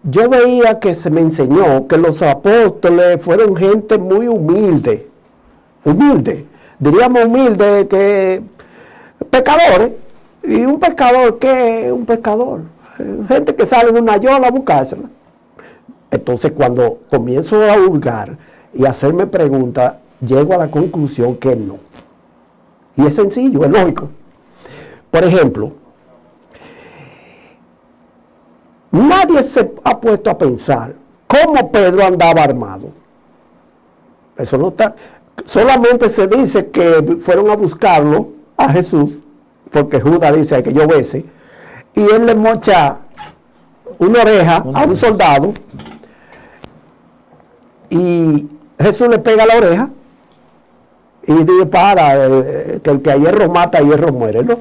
[SPEAKER 2] yo veía que se me enseñó que los apóstoles fueron gente muy humilde, diríamos humilde, que pecadores. ¿Y un pescador qué es un pescador? Gente que sale de una yola a buscársela. Entonces, cuando comienzo a hurgar y hacerme preguntas, llego a la conclusión que no. Y es sencillo, es lógico. Por ejemplo, nadie se ha puesto a pensar cómo Pedro andaba armado. Eso no está. Solamente se dice que fueron a buscarlo a Jesús, porque Judas dice que yo bese, y él le mocha una oreja a un soldado, y Jesús le pega la oreja, Y dije, que el que a hierro mata, a hierro muere, ¿no?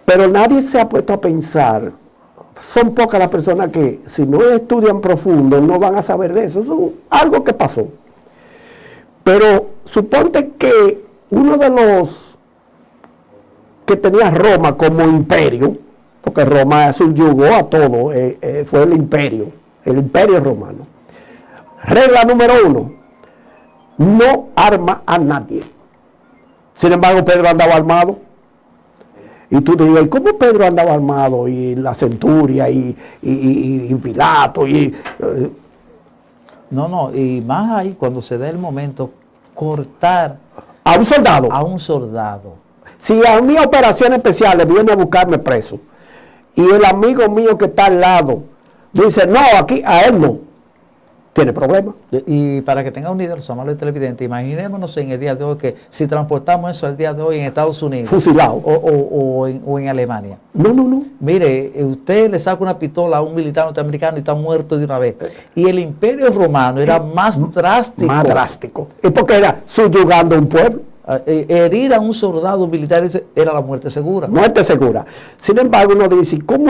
[SPEAKER 2] Pero nadie se ha puesto a pensar, son pocas las personas que si no estudian profundo no van a saber de eso, eso es algo que pasó. Pero suponte que uno de los que tenía Roma como imperio, porque Roma subyugó a todo, fue el imperio romano. Regla número 1, no arma a nadie. Sin embargo, Pedro andaba armado. Y tú dirías, ¿y cómo Pedro andaba armado? Y la centuria, y Pilato,
[SPEAKER 1] No, y más ahí, cuando se da el momento, cortar
[SPEAKER 2] a un soldado.
[SPEAKER 1] A un soldado.
[SPEAKER 2] Si a mí operaciones especiales viene a buscarme preso, y el amigo mío que está al lado dice, no, aquí a él no, tiene problemas.
[SPEAKER 1] Y para que tenga una idea, los amables televidentes, imaginémonos en el día de hoy que si transportamos eso al día de hoy en Estados Unidos,
[SPEAKER 2] fusilado,
[SPEAKER 1] o en Alemania.
[SPEAKER 2] No.
[SPEAKER 1] Mire, usted le saca una pistola a un militar norteamericano y está muerto de una vez. Y el Imperio Romano era más drástico.
[SPEAKER 2] Más drástico. ¿Y porque era subyugando un pueblo?
[SPEAKER 1] Herir a un soldado militar era la muerte segura.
[SPEAKER 2] Muerte segura. Sin embargo, uno dice, ¿cómo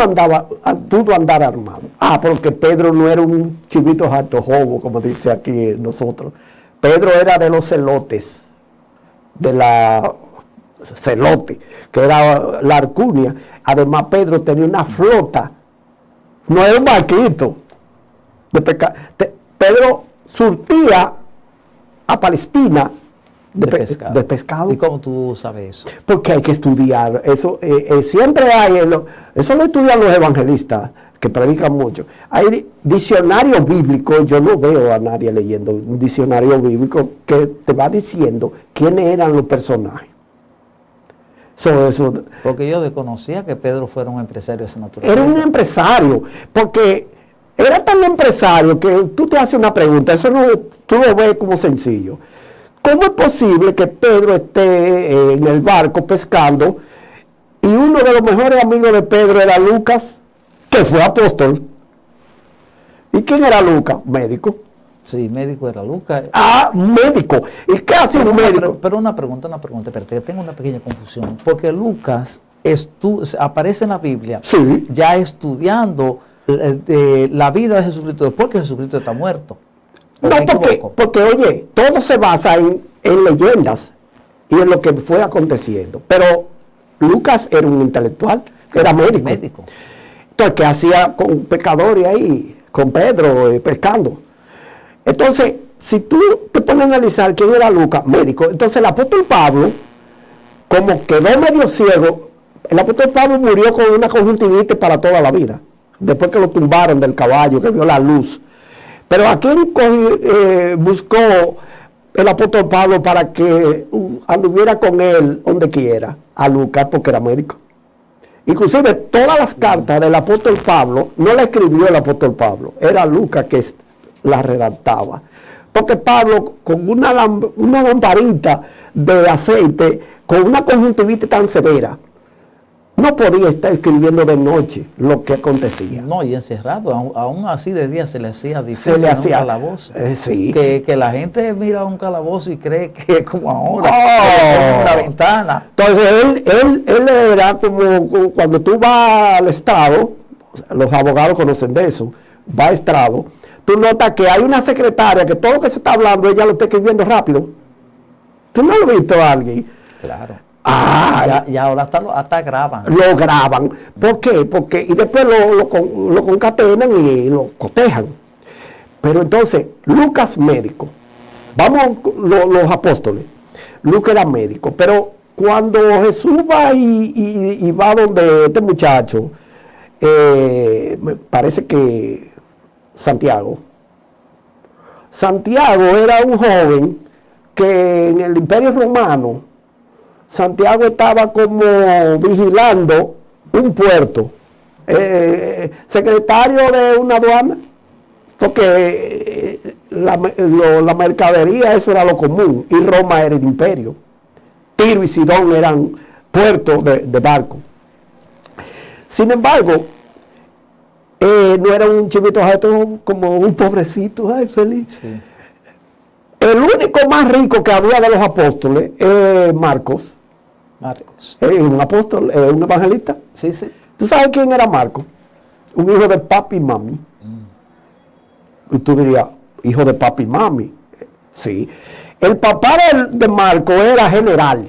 [SPEAKER 2] pudo andar armado? Porque Pedro no era un chivito hartojobo, como dice aquí nosotros. Pedro era de los celotes, de la celote, que era la Arcunia. Además, Pedro tenía una flota, no era un barquito de Pedro surtía a Palestina de pescado.
[SPEAKER 1] ¿Y cómo tú sabes eso?
[SPEAKER 2] Porque hay que estudiar. Eso siempre hay, eso lo estudian los evangelistas, que predican mucho. Hay diccionarios bíblicos, yo no veo a nadie leyendo un diccionario bíblico que te va diciendo quiénes eran los personajes.
[SPEAKER 1] Porque yo desconocía que Pedro fuera un empresario de esa naturaleza.
[SPEAKER 2] Era un empresario, porque era tan empresario que tú te haces una pregunta, eso no, tú lo ves como sencillo. ¿Cómo es posible que Pedro esté en el barco pescando y uno de los mejores amigos de Pedro era Lucas, que fue apóstol? ¿Y quién era Lucas? Médico.
[SPEAKER 1] Sí, médico era Lucas.
[SPEAKER 2] Médico. ¿Y qué hace un médico?
[SPEAKER 1] Pero una pregunta, espérate, tengo una pequeña confusión, porque Lucas aparece en la Biblia,
[SPEAKER 2] sí,
[SPEAKER 1] ya estudiando la vida de Jesucristo después que Jesucristo está muerto.
[SPEAKER 2] No, porque oye, todo se basa en leyendas y en lo que fue aconteciendo. Pero Lucas era un intelectual, era médico. Entonces, ¿qué hacía con pescadores ahí, con Pedro, pescando? Entonces, si tú te pones a analizar quién era Lucas, médico, entonces el apóstol Pablo, como quedó medio ciego, el apóstol Pablo murió con una conjuntivitis para toda la vida, después que lo tumbaron del caballo, que vio la luz. Pero ¿a quién buscó el apóstol Pablo para que anduviera con él donde quiera? A Lucas, porque era médico. Inclusive todas las cartas del apóstol Pablo no la escribió el apóstol Pablo, era Lucas que la redactaba. Porque Pablo, con una lamparita de aceite, con una conjuntivitis tan severa, no podía estar escribiendo de noche lo que acontecía.
[SPEAKER 1] No, y encerrado, aún así de día se le hacía difícil un calabozo.
[SPEAKER 2] Sí.
[SPEAKER 1] Que la gente mira un calabozo y cree que es como ahora, como una ventana.
[SPEAKER 2] Entonces él era como cuando tú vas al estrado, los abogados conocen de eso, va al estrado, tú notas que hay una secretaria que todo lo que se está hablando, ella lo está escribiendo rápido. ¿Tú no lo has visto a alguien?
[SPEAKER 1] Claro. Ya ahora hasta graban.
[SPEAKER 2] Lo graban. ¿Por qué? Porque y después lo concatenan y lo cotejan. Pero entonces, Lucas médico. Vamos los apóstoles. Lucas era médico. Pero cuando Jesús va y va donde este muchacho, me parece que Santiago era un joven que en el Imperio Romano, Santiago estaba como vigilando un puerto, secretario de una aduana, porque la mercadería, eso era lo común, y Roma era el imperio. Tiro y Sidón eran puertos de barco. Sin embargo, no era un chivito como un pobrecito, ay, feliz. Sí. El único más rico que había de los apóstoles es Marcos. Un apóstol, un evangelista.
[SPEAKER 1] Sí, sí.
[SPEAKER 2] ¿Tú sabes quién era Marcos? Un hijo de papi y mami. Y tú dirías, hijo de papi y mami. Sí. El papá de Marcos era general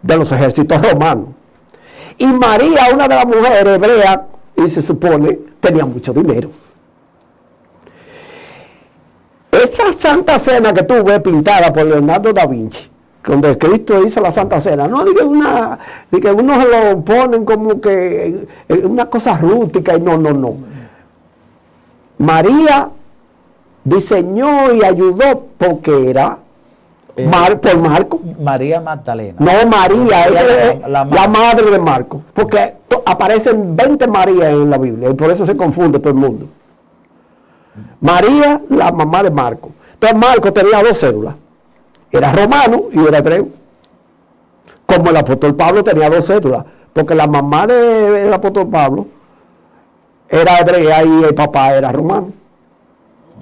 [SPEAKER 2] de los ejércitos romanos. Y María, una de las mujeres hebreas, y se supone, tenía mucho dinero. Esa Santa Cena que tú ves pintada por Leonardo da Vinci, donde Cristo hizo la Santa Cena, no diga que unos lo ponen como que una cosa rústica y no. María diseñó y ayudó porque era por Marco.
[SPEAKER 1] María Magdalena.
[SPEAKER 2] No, María, la madre de Marco, porque aparecen 20 Marías en la Biblia y por eso se confunde todo el mundo. María, la mamá de Marco. Entonces Marco tenía 2 cédulas. Era romano y era hebreo. Como el apóstol Pablo tenía 2 cédulas. Porque la mamá del apóstol Pablo era hebrea y el papá era romano.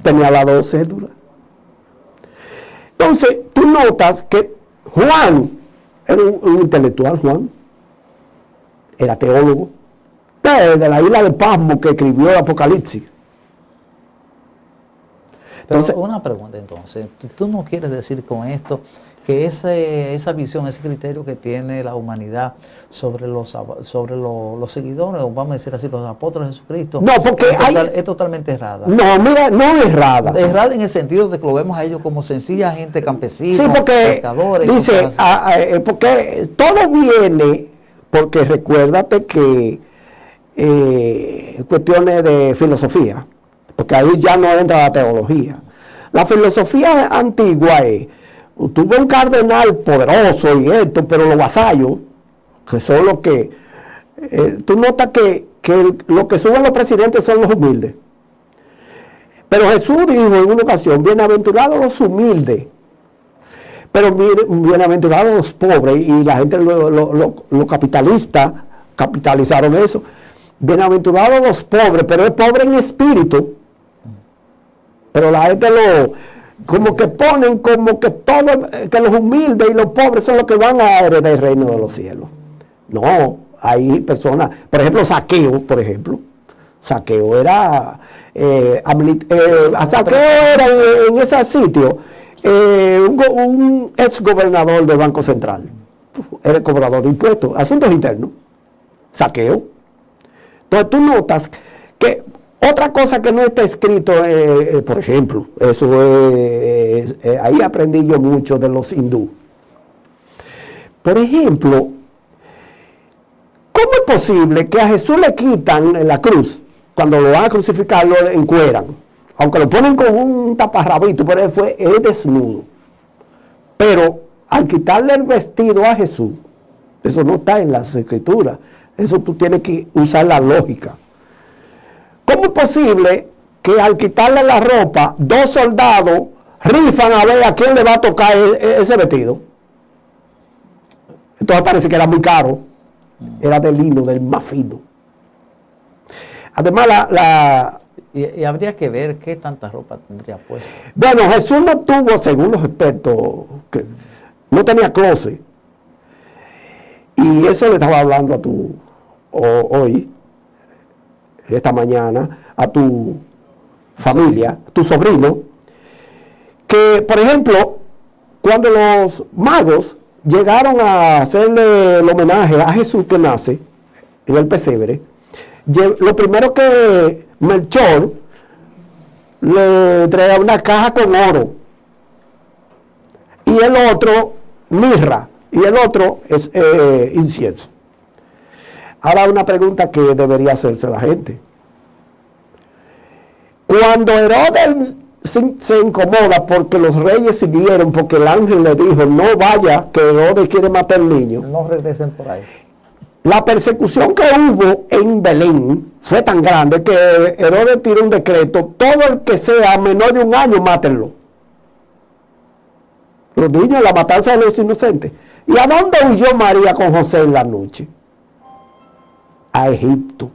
[SPEAKER 2] Tenía las 2 cédulas. Entonces, tú notas que Juan era un intelectual, Juan. Era teólogo. De la isla de Pasmo que escribió el Apocalipsis.
[SPEAKER 1] Entonces, pero una pregunta entonces, ¿tú no quieres decir con esto que esa visión, ese criterio que tiene la humanidad sobre los seguidores, o vamos a decir así, los apóstoles de Jesucristo,
[SPEAKER 2] no, porque
[SPEAKER 1] es totalmente errada?
[SPEAKER 2] No, mira, no es errada.
[SPEAKER 1] Es errada en el sentido de que lo vemos a ellos como sencilla gente campesina,
[SPEAKER 2] sí, porque
[SPEAKER 1] pescadores.
[SPEAKER 2] Dice, porque todo viene, porque recuérdate que cuestiones de filosofía, porque ahí ya no entra la teología. La filosofía antigua es, tuvo un cardenal poderoso y esto, pero los vasallos, que son los que, tú notas que los que suben los presidentes son los humildes. Pero Jesús dijo en una ocasión, bienaventurados los humildes, pero bienaventurados los pobres, y la gente, los capitalistas, capitalizaron eso. Bienaventurados los pobres, pero es pobre en espíritu. Pero la gente como que ponen como que que los humildes y los pobres son los que van a heredar el reino de los cielos. No, hay personas, por ejemplo, Zaqueo, Zaqueo era, Zaqueo era en ese sitio un ex gobernador del Banco Central, era el cobrador de impuestos, asuntos internos, Zaqueo. Entonces tú notas que otra cosa que no está escrito, por ejemplo, eso ahí aprendí yo mucho de los hindú. Por ejemplo, ¿cómo es posible que a Jesús le quitan en la cruz, cuando lo van a crucificar, lo encueran? Aunque lo ponen con un taparrabito, pero es desnudo. Pero al quitarle el vestido a Jesús, eso no está en las escrituras, eso tú tienes que usar la lógica. ¿Cómo es posible que al quitarle la ropa, 2 soldados rifan a ver a quién le va a tocar ese vestido? Entonces parece que era muy caro. Era de lino, del más fino. Además,
[SPEAKER 1] y habría que ver qué tanta ropa tendría puesta.
[SPEAKER 2] Bueno, Jesús no tuvo, según los expertos, que no tenía closet. Y eso le estaba hablando a hoy, esta mañana, a tu familia, a tu sobrino, que, por ejemplo, cuando los magos llegaron a hacerle el homenaje a Jesús que nace en el pesebre, lo primero que Melchor le traía una caja con oro, y el otro mirra, y el otro es incienso. Ahora una pregunta que debería hacerse la gente. Cuando Herodes se incomoda porque los reyes siguieron, porque el ángel le dijo, no vaya, que Herodes quiere matar al niño.
[SPEAKER 1] No regresen por ahí.
[SPEAKER 2] La persecución que hubo en Belén fue tan grande que Herodes tiró un decreto, todo el que sea menor de 1 año, mátenlo. Los niños, la matanza de los inocentes. ¿Y a dónde huyó María con José en la noche? A Egipto.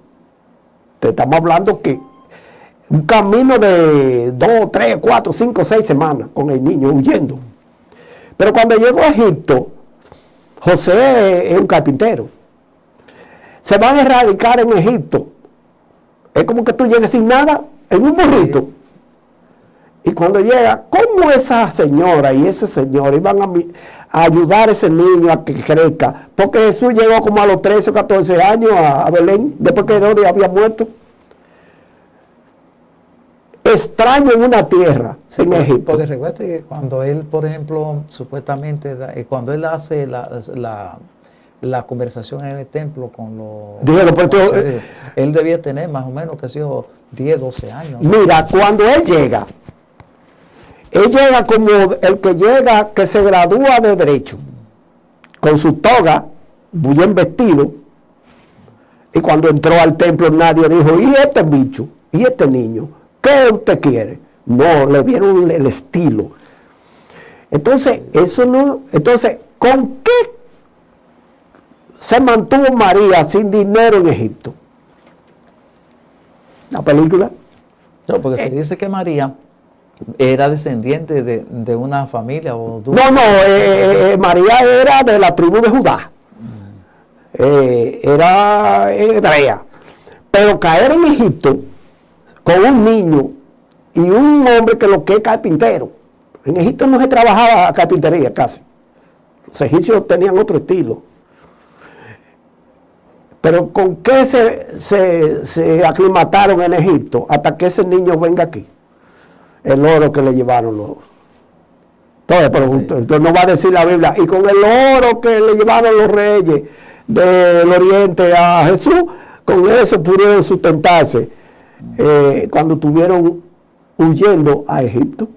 [SPEAKER 2] Te estamos hablando que un camino de 2, 3, 4, 5, 6 semanas con el niño huyendo. Pero cuando llegó a Egipto, José es un carpintero. Se van a erradicar en Egipto. Es como que tú llegues sin nada en un burrito. Y cuando llega, ¿cómo esa señora y ese señor iban a ayudar a ese niño a que crezca? Porque Jesús llegó como a los 13 o 14 años a Belén, después que Herodes había muerto. Extraño en una tierra, sí, en Egipto.
[SPEAKER 1] Porque recuerda que cuando él, por ejemplo, supuestamente, cuando él hace la conversación en el templo con los... él debía tener más o menos, que sé yo, 10, 12 años.
[SPEAKER 2] Mira, cuando él llega como el que llega, que se gradúa de Derecho, con su toga, bien vestido, y cuando entró al templo nadie dijo, ¿y este bicho? ¿Y este niño? ¿Qué usted quiere? No, le vieron el estilo. Entonces, ¿con qué se mantuvo María sin dinero en Egipto? ¿La película?
[SPEAKER 1] No, porque se dice que María era descendiente de una familia o de
[SPEAKER 2] María era de la tribu de Judá. Era hebrea. Pero caer en Egipto con un niño y un hombre que lo que es carpintero. En Egipto no se trabajaba carpintería casi. Los egipcios tenían otro estilo. Pero ¿con qué se aclimataron en Egipto hasta que ese niño venga aquí? El oro que le llevaron entonces no va a decir la Biblia, y con el oro que le llevaron los reyes del oriente a Jesús, con eso pudieron sustentarse cuando estuvieron huyendo a Egipto.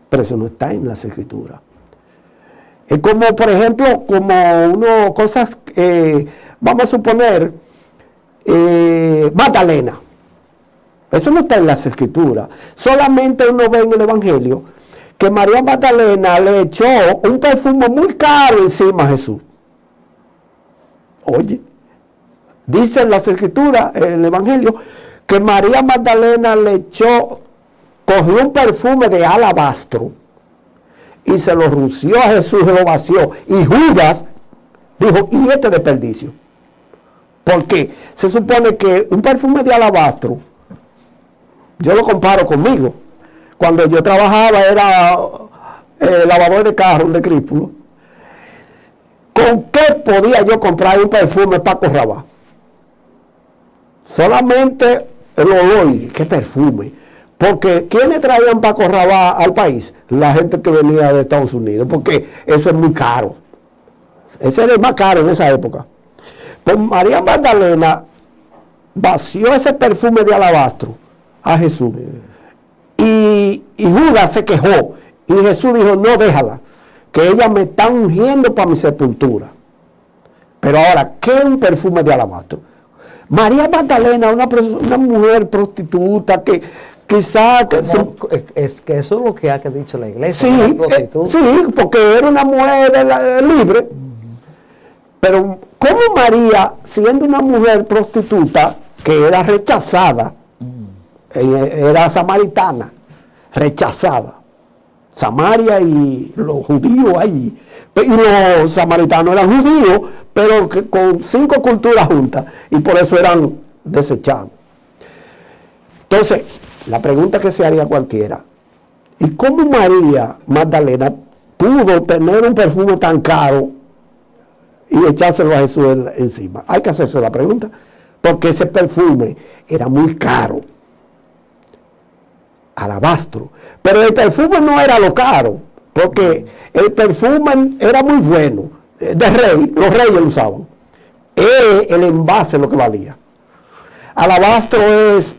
[SPEAKER 2] Pero eso no está en las Escrituras. Es como, por ejemplo, cosas, vamos a suponer, Magdalena. Eso no está en las Escrituras. Solamente uno ve en el Evangelio que María Magdalena le echó un perfume muy caro encima a Jesús. Oye, dice en las Escrituras, en el Evangelio, que María Magdalena cogió un perfume de alabastro y se lo rució a Jesús y lo vació. Y Judas dijo, ¿y este desperdicio? Porque se supone que un perfume de alabastro, yo lo comparo conmigo. Cuando yo trabajaba era lavador de carros de Crípulo. ¿Con qué podía yo comprar un perfume Paco Rabanne? Solamente el olor. ¿Qué perfume? Porque ¿quiénes traían Paco Rabanne al país? La gente que venía de Estados Unidos, porque eso es muy caro. Ese era el más caro en esa época. Pues María Magdalena vació ese perfume de alabastro a Jesús. Y Judas se quejó. Y Jesús dijo, no, déjala, que ella me está ungiendo para mi sepultura. Pero ahora, ¿qué es un perfume de alabastro? María Magdalena, una mujer prostituta que quizás...
[SPEAKER 1] Es que eso es lo que ha dicho la iglesia.
[SPEAKER 2] Sí, porque era una mujer libre. Pero ¿cómo María, siendo una mujer prostituta, que era rechazada, era samaritana, rechazada, Samaria y los judíos allí, y los samaritanos eran judíos, pero que con 5 culturas juntas, y por eso eran desechados. Entonces, la pregunta que se haría cualquiera, ¿y cómo María Magdalena pudo tener un perfume tan caro y echárselo a Jesús encima? Hay que hacerse la pregunta, porque ese perfume era muy caro, alabastro, pero el perfume no era lo caro, porque el perfume era muy bueno, de rey, los reyes lo usaban, el envase es lo que valía. Alabastro es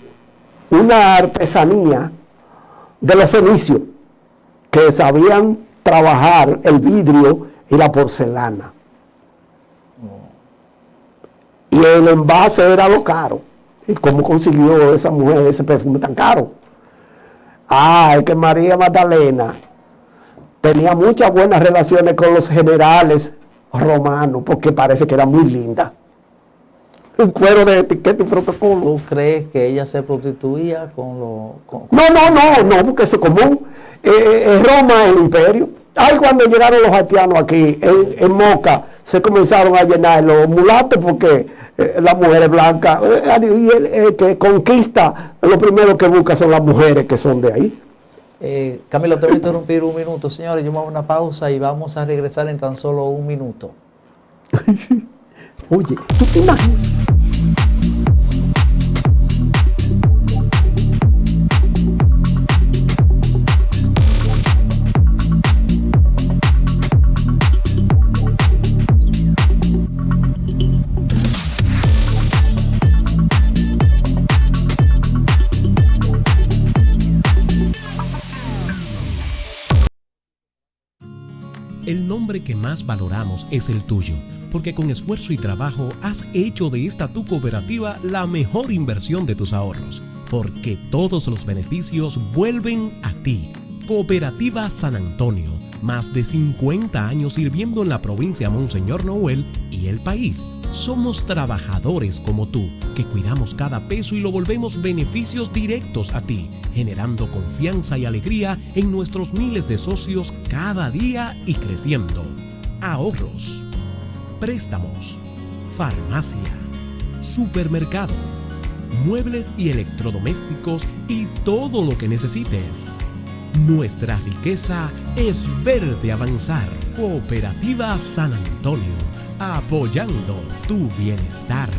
[SPEAKER 2] una artesanía de los fenicios, que sabían trabajar el vidrio y la porcelana. Y el envase era lo caro. ¿Y cómo consiguió esa mujer ese perfume tan caro? Es que María Magdalena tenía muchas buenas relaciones con los generales romanos, porque parece que era muy linda. un cuero de etiqueta y protocolo.
[SPEAKER 1] ¿Tú crees que ella se prostituía con lo...?
[SPEAKER 2] No, porque eso es común. Roma es el imperio. Ay, cuando llegaron los haitianos aquí, en Moca, se comenzaron a llenar los mulatos porque las mujeres blancas, y el que conquista, lo primero que busca son las mujeres que son de ahí.
[SPEAKER 1] Camilo, te voy a interrumpir un minuto, señores. Yo me hago una pausa y vamos a regresar en tan solo un minuto.
[SPEAKER 2] Oye, ¿tú te imaginas?
[SPEAKER 4] El nombre que más valoramos es el tuyo, porque con esfuerzo y trabajo has hecho de esta tu cooperativa la mejor inversión de tus ahorros, porque todos los beneficios vuelven a ti. Cooperativa San Antonio, más de 50 años sirviendo en la provincia Monseñor Noel y el país. Somos trabajadores como tú, que cuidamos cada peso y lo volvemos beneficios directos a ti, generando confianza y alegría en nuestros miles de socios cada día y creciendo. Ahorros, préstamos, farmacia, supermercado, muebles y electrodomésticos y todo lo que necesites. Nuestra riqueza es verte avanzar. Cooperativa San Antonio, apoyando tu bienestar.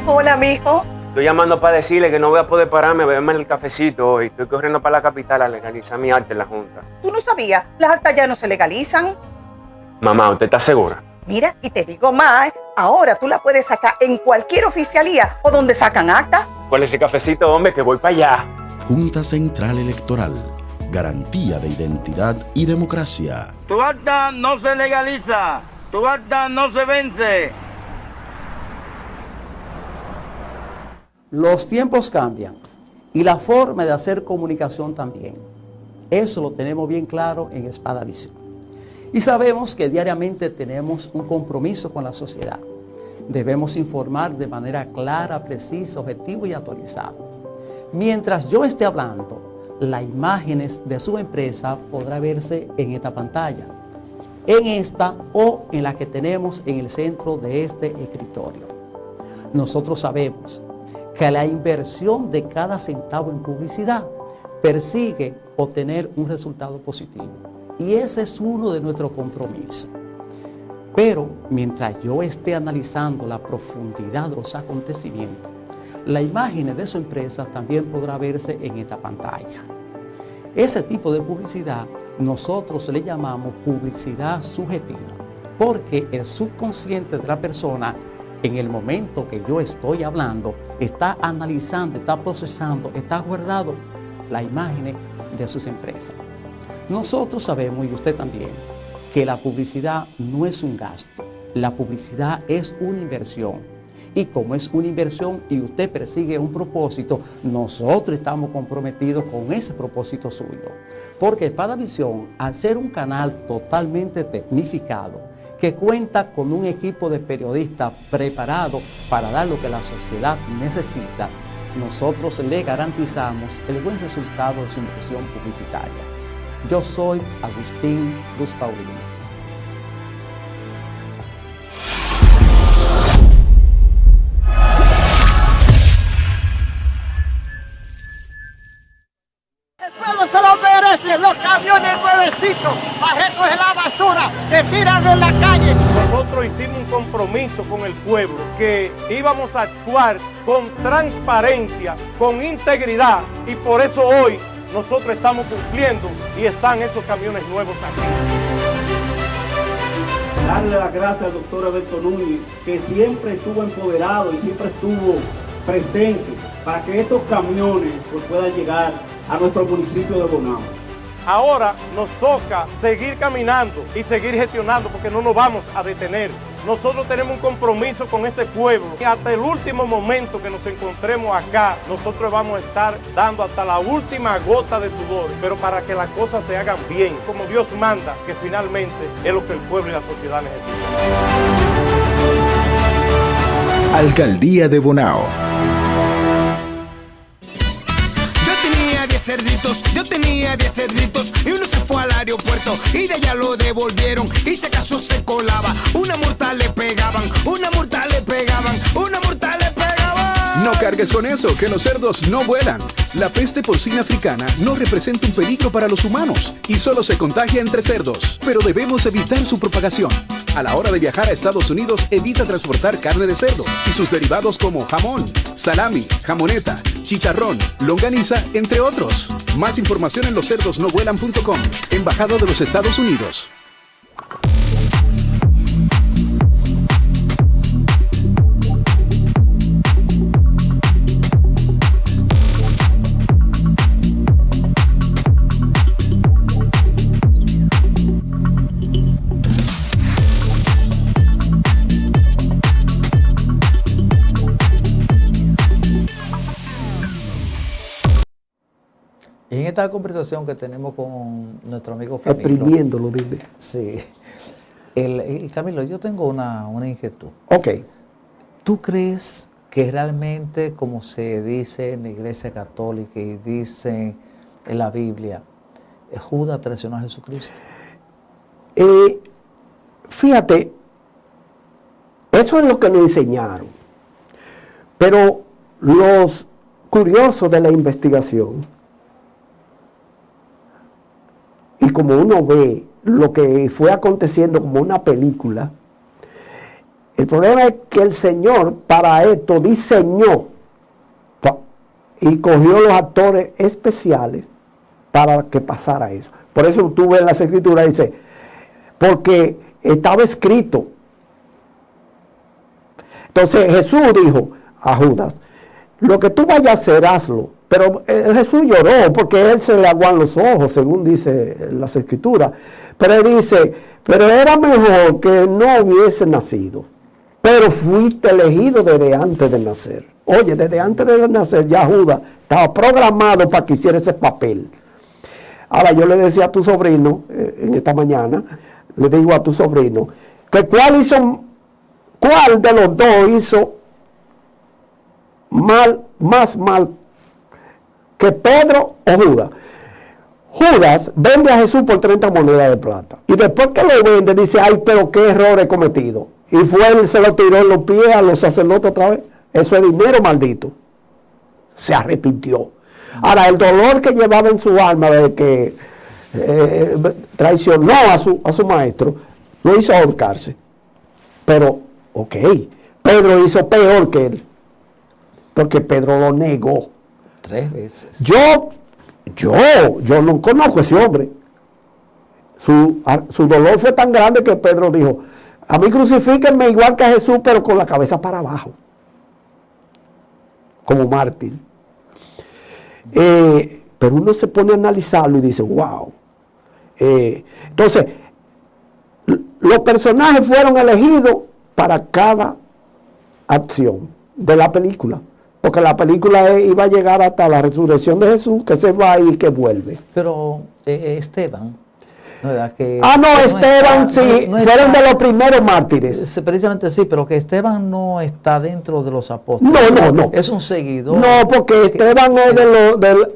[SPEAKER 5] Hola, mijo.
[SPEAKER 6] Estoy llamando para decirle que no voy a poder pararme a beberme el cafecito hoy. Estoy corriendo para la capital a legalizar mi arte en la Junta.
[SPEAKER 5] ¿Tú no sabías? Las actas ya no se legalizan.
[SPEAKER 6] Mamá, ¿usted está segura?
[SPEAKER 5] Mira, y te digo más, ahora tú la puedes sacar en cualquier oficialía o donde sacan acta.
[SPEAKER 6] ¿Cuál es ese cafecito, hombre? Que voy para allá.
[SPEAKER 7] Junta Central Electoral. Garantía de identidad y democracia.
[SPEAKER 8] Tu acta no se legaliza. Tu acta no se vence.
[SPEAKER 13] Los tiempos cambian y la forma de hacer comunicación también. Eso lo tenemos bien claro en Espadavisión. Y sabemos que diariamente tenemos un compromiso con la sociedad. Debemos informar de manera clara, precisa, objetiva y actualizada. Mientras yo esté hablando, las imágenes de su empresa podrá verse en esta pantalla, en esta o en la que tenemos en el centro de este escritorio. Nosotros sabemos que la inversión de cada centavo en publicidad persigue obtener un resultado positivo. Y ese es uno de nuestros compromisos. Pero mientras yo esté analizando la profundidad de los acontecimientos, la imagen de su empresa también podrá verse en esta pantalla. Ese tipo de publicidad nosotros le llamamos publicidad subjetiva, porque el subconsciente de la persona, en el momento que yo estoy hablando, está analizando, está procesando, está guardando la imagen de sus empresas. Nosotros sabemos, y usted también, que la publicidad no es un gasto. La publicidad es una inversión. Y como es una inversión y usted persigue un propósito, nosotros estamos comprometidos con ese propósito suyo. Porque Espadavisión, al ser un canal totalmente tecnificado, que cuenta con un equipo de periodistas preparados para dar lo que la sociedad necesita, nosotros le garantizamos el buen resultado de su inversión publicitaria. Yo soy Agustín Cruz Paulino.
[SPEAKER 9] El pueblo se lo merece, los camiones nuevecitos, bajetos de la basura, que tiran en la calle.
[SPEAKER 10] Nosotros hicimos un compromiso con el pueblo que íbamos a actuar con transparencia, con integridad, y por eso hoy nosotros estamos cumpliendo y están esos camiones nuevos aquí.
[SPEAKER 11] Darle las gracias al doctor Alberto Núñez, que siempre estuvo empoderado y siempre estuvo presente para que estos camiones pues, puedan llegar a nuestro municipio de Bonao.
[SPEAKER 10] Ahora nos toca seguir caminando y seguir gestionando porque no nos vamos a detener. Nosotros tenemos un compromiso con este pueblo y hasta el último momento que nos encontremos acá, nosotros vamos a estar dando hasta la última gota de sudor, pero para que las cosas se hagan bien, como Dios manda, que finalmente es lo que el pueblo y la sociedad necesitan.
[SPEAKER 12] Alcaldía de Bonao.
[SPEAKER 14] Yo tenía 10 cerditos y uno se fue al aeropuerto y de allá lo devolvieron y si acaso se colaba, una multa le pegaban, una multa le pegaban, una multa le pegaban.
[SPEAKER 12] No cargues con eso, que los cerdos no vuelan. La peste porcina africana no representa un peligro para los humanos y solo se contagia entre cerdos, pero debemos evitar su propagación. A la hora de viajar a Estados Unidos, evita transportar carne de cerdo y sus derivados como jamón, salami, jamoneta, chicharrón, longaniza, entre otros. Más información en loscerdosnovuelan.com, Embajada de los Estados Unidos.
[SPEAKER 1] En esta conversación que tenemos con nuestro amigo Camilo,
[SPEAKER 2] exprimiéndolo, dime.
[SPEAKER 1] Sí. Camilo, yo tengo una inquietud.
[SPEAKER 2] Ok.
[SPEAKER 1] ¿Tú crees que realmente, como se dice en la Iglesia Católica y dice en la Biblia, Judas traicionó a Jesucristo?
[SPEAKER 2] Fíjate, eso es lo que nos enseñaron. Pero los curiosos de la investigación, y como uno ve lo que fue aconteciendo como una película, el problema es que el Señor para esto diseñó y cogió los actores especiales para que pasara eso. Por eso tú ves en las Escrituras, dice, porque estaba escrito. Entonces Jesús dijo a Judas, lo que tú vayas a hacer, hazlo. Pero Jesús lloró porque él se le aguan los ojos, según dice las Escrituras. Pero él dice, pero era mejor que no hubiese nacido. Pero fuiste elegido desde antes de nacer. Oye, desde antes de nacer ya Judas estaba programado para que hiciera ese papel. Ahora yo le decía a tu sobrino, en esta mañana, le digo a tu sobrino, que cuál de los dos hizo más mal que Pedro o Judas. Judas vende a Jesús por 30 monedas de plata. Y después que lo vende, dice, ay, pero qué error he cometido. Y fue, se lo tiró en los pies a los sacerdotes otra vez. Eso es dinero maldito. Se arrepintió. Ahora, el dolor que llevaba en su alma de que traicionó a su maestro, lo hizo ahorcarse. Pero, ok, Pedro hizo peor que él. Porque Pedro lo negó.
[SPEAKER 1] 3 veces.
[SPEAKER 2] Yo no conozco a ese hombre. Su dolor fue tan grande que Pedro dijo, a mí crucifíquenme igual que a Jesús, pero con la cabeza para abajo. Como mártir. Pero uno se pone a analizarlo y dice, wow. Entonces, los personajes fueron elegidos para cada acción de la película. Porque la película iba a llegar hasta la resurrección de Jesús, que se va y que vuelve.
[SPEAKER 1] Pero Esteban, ¿verdad?
[SPEAKER 2] Esteban sí, fueron de los primeros mártires.
[SPEAKER 1] Precisamente sí, pero que Esteban no está dentro de los apóstoles.
[SPEAKER 2] No.
[SPEAKER 1] Es un seguidor.
[SPEAKER 2] No, porque Esteban es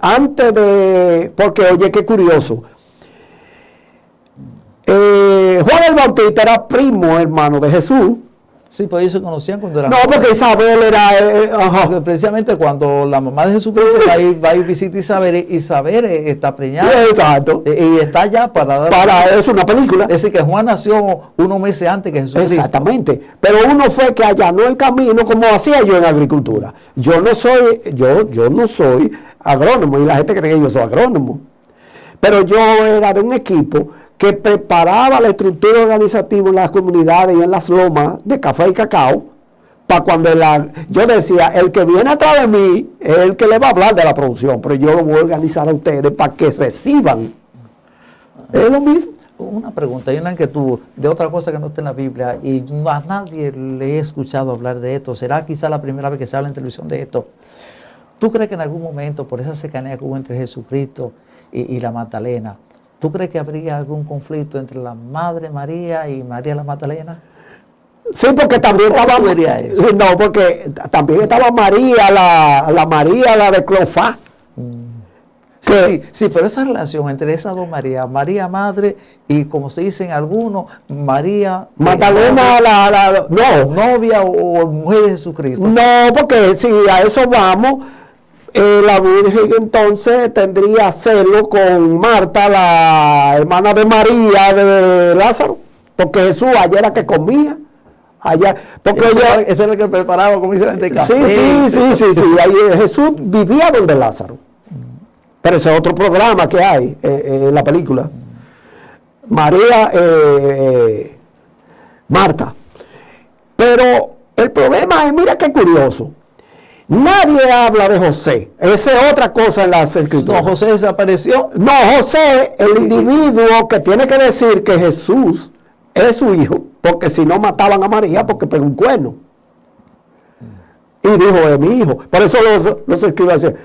[SPEAKER 2] antes de, porque oye, qué curioso. Juan el Bautista era primo hermano de Jesús.
[SPEAKER 1] Sí, pues ellos se conocían cuando eran...
[SPEAKER 2] No, porque Isabel era...
[SPEAKER 1] precisamente cuando la mamá de Jesucristo va a visitar a Isabel está preñada.
[SPEAKER 2] Exacto.
[SPEAKER 1] Y está ya
[SPEAKER 2] para es una película.
[SPEAKER 1] Es decir, que Juan nació unos meses antes que Jesucristo.
[SPEAKER 2] Exactamente. Pero uno fue que allanó el camino como hacía yo en agricultura. Yo no soy agrónomo y la gente cree que yo soy agrónomo. Pero yo era de un equipo que preparaba la estructura organizativa en las comunidades y en las lomas de café y cacao, para cuando yo decía, el que viene atrás de mí es el que le va a hablar de la producción, pero yo lo voy a organizar a ustedes para que reciban. Es lo mismo.
[SPEAKER 1] Una pregunta, hay una inquietud de otra cosa que no está en la Biblia y a nadie le he escuchado hablar de esto. ¿Será quizá la primera vez que se habla en televisión de esto? ¿Tú crees que en algún momento, por esa cercanía que hubo entre Jesucristo y la Magdalena, tú crees que habría algún conflicto entre la Madre María y María la Magdalena?
[SPEAKER 2] Sí, porque también estaba...
[SPEAKER 1] eso?
[SPEAKER 2] No, porque también estaba María, la de Cleofás.
[SPEAKER 1] Sí, pero esa relación entre esas dos Marías, María Madre y como se dicen algunos, María
[SPEAKER 2] Magdalena,
[SPEAKER 1] novia o mujer de Jesucristo.
[SPEAKER 2] No, porque si a eso vamos, la Virgen entonces tendría celo con Marta, la hermana de María de Lázaro, porque Jesús allá era que comía. Allá, porque
[SPEAKER 1] ese era el que preparaba comida de café.
[SPEAKER 2] Sí. Ahí Jesús vivía donde Lázaro. Pero ese es otro programa que hay en la película. María, Marta. Pero el problema es, mira qué curioso. Nadie habla de José. Esa es otra cosa en las escrituras.
[SPEAKER 1] No, José desapareció.
[SPEAKER 2] No, José, el individuo que tiene que decir que Jesús es su hijo, porque si no mataban a María porque pegó un cuerno. Y dijo, es mi hijo. Por eso los escribas decían,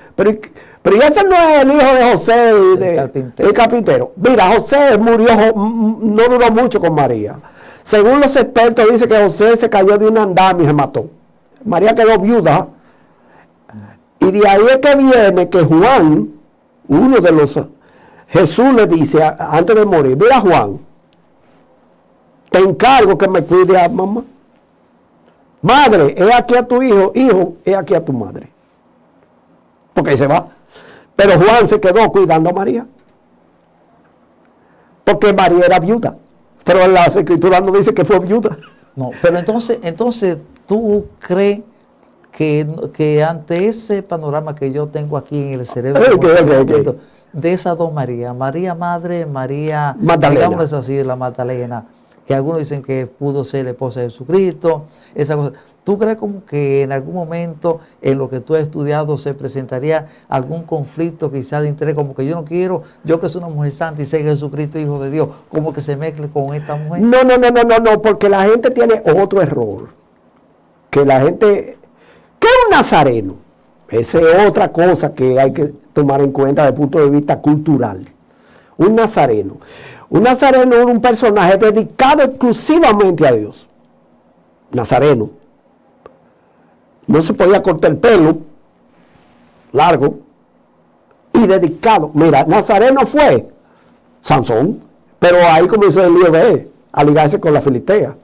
[SPEAKER 2] pero ese no es el hijo de José, el carpintero. Mira, José murió, no duró mucho con María. Según los expertos, dice que José se cayó de un andamio y se mató. María quedó viuda. Y de ahí es que viene que Juan, uno de los... Jesús le dice antes de morir, mira Juan, te encargo que me cuide a mamá. Madre, he aquí a tu hijo, hijo, he aquí a tu madre. Porque ahí se va. Pero Juan se quedó cuidando a María. Porque María era viuda. Pero en las escrituras no dice que fue viuda.
[SPEAKER 1] No, pero entonces tú crees que ante ese panorama que yo tengo aquí en el cerebro, de esas dos Marías, María Madre, María
[SPEAKER 2] Magdalena,
[SPEAKER 1] digámoslo así, la Magdalena, que algunos dicen que pudo ser la esposa de Jesucristo, esa cosa. ¿Tú crees como que en algún momento en lo que tú has estudiado se presentaría algún conflicto quizás de interés, como que yo no quiero, yo que soy una mujer santa y sé que Jesucristo es hijo de Dios, como que se mezcle con esta mujer?
[SPEAKER 2] No, porque la gente tiene otro error. Que la gente, ¿qué es un nazareno? Esa es otra cosa que hay que tomar en cuenta desde el punto de vista cultural. Un nazareno es un personaje dedicado exclusivamente a Dios. Nazareno. No se podía cortar el pelo largo y dedicado. Mira, Nazareno fue Sansón, pero ahí comenzó el lío de él, a ligarse con la Filistea.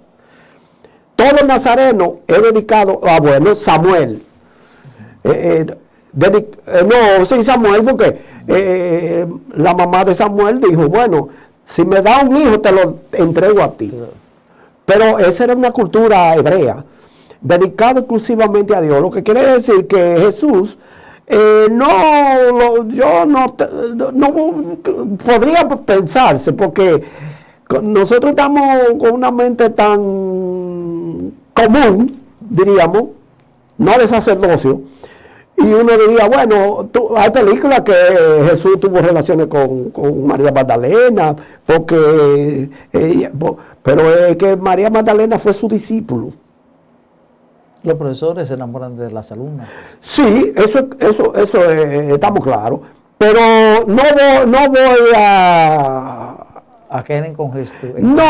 [SPEAKER 2] Todo Nazareno es dedicado a, bueno, Samuel. Samuel, porque la mamá de Samuel dijo, bueno, si me da un hijo te lo entrego a ti. Pero esa era una cultura hebrea, dedicado exclusivamente a Dios, lo que quiere decir que Jesús no podría pensarse, porque nosotros estamos con una mente tan común, diríamos, no de sacerdocio, y uno diría, bueno, hay películas que Jesús tuvo relaciones con María Magdalena, porque pero es que María Magdalena fue su discípulo.
[SPEAKER 1] Los profesores se enamoran de las alumnas.
[SPEAKER 2] Sí, eso estamos claros. Pero no voy a
[SPEAKER 1] caer con gesto.
[SPEAKER 2] No,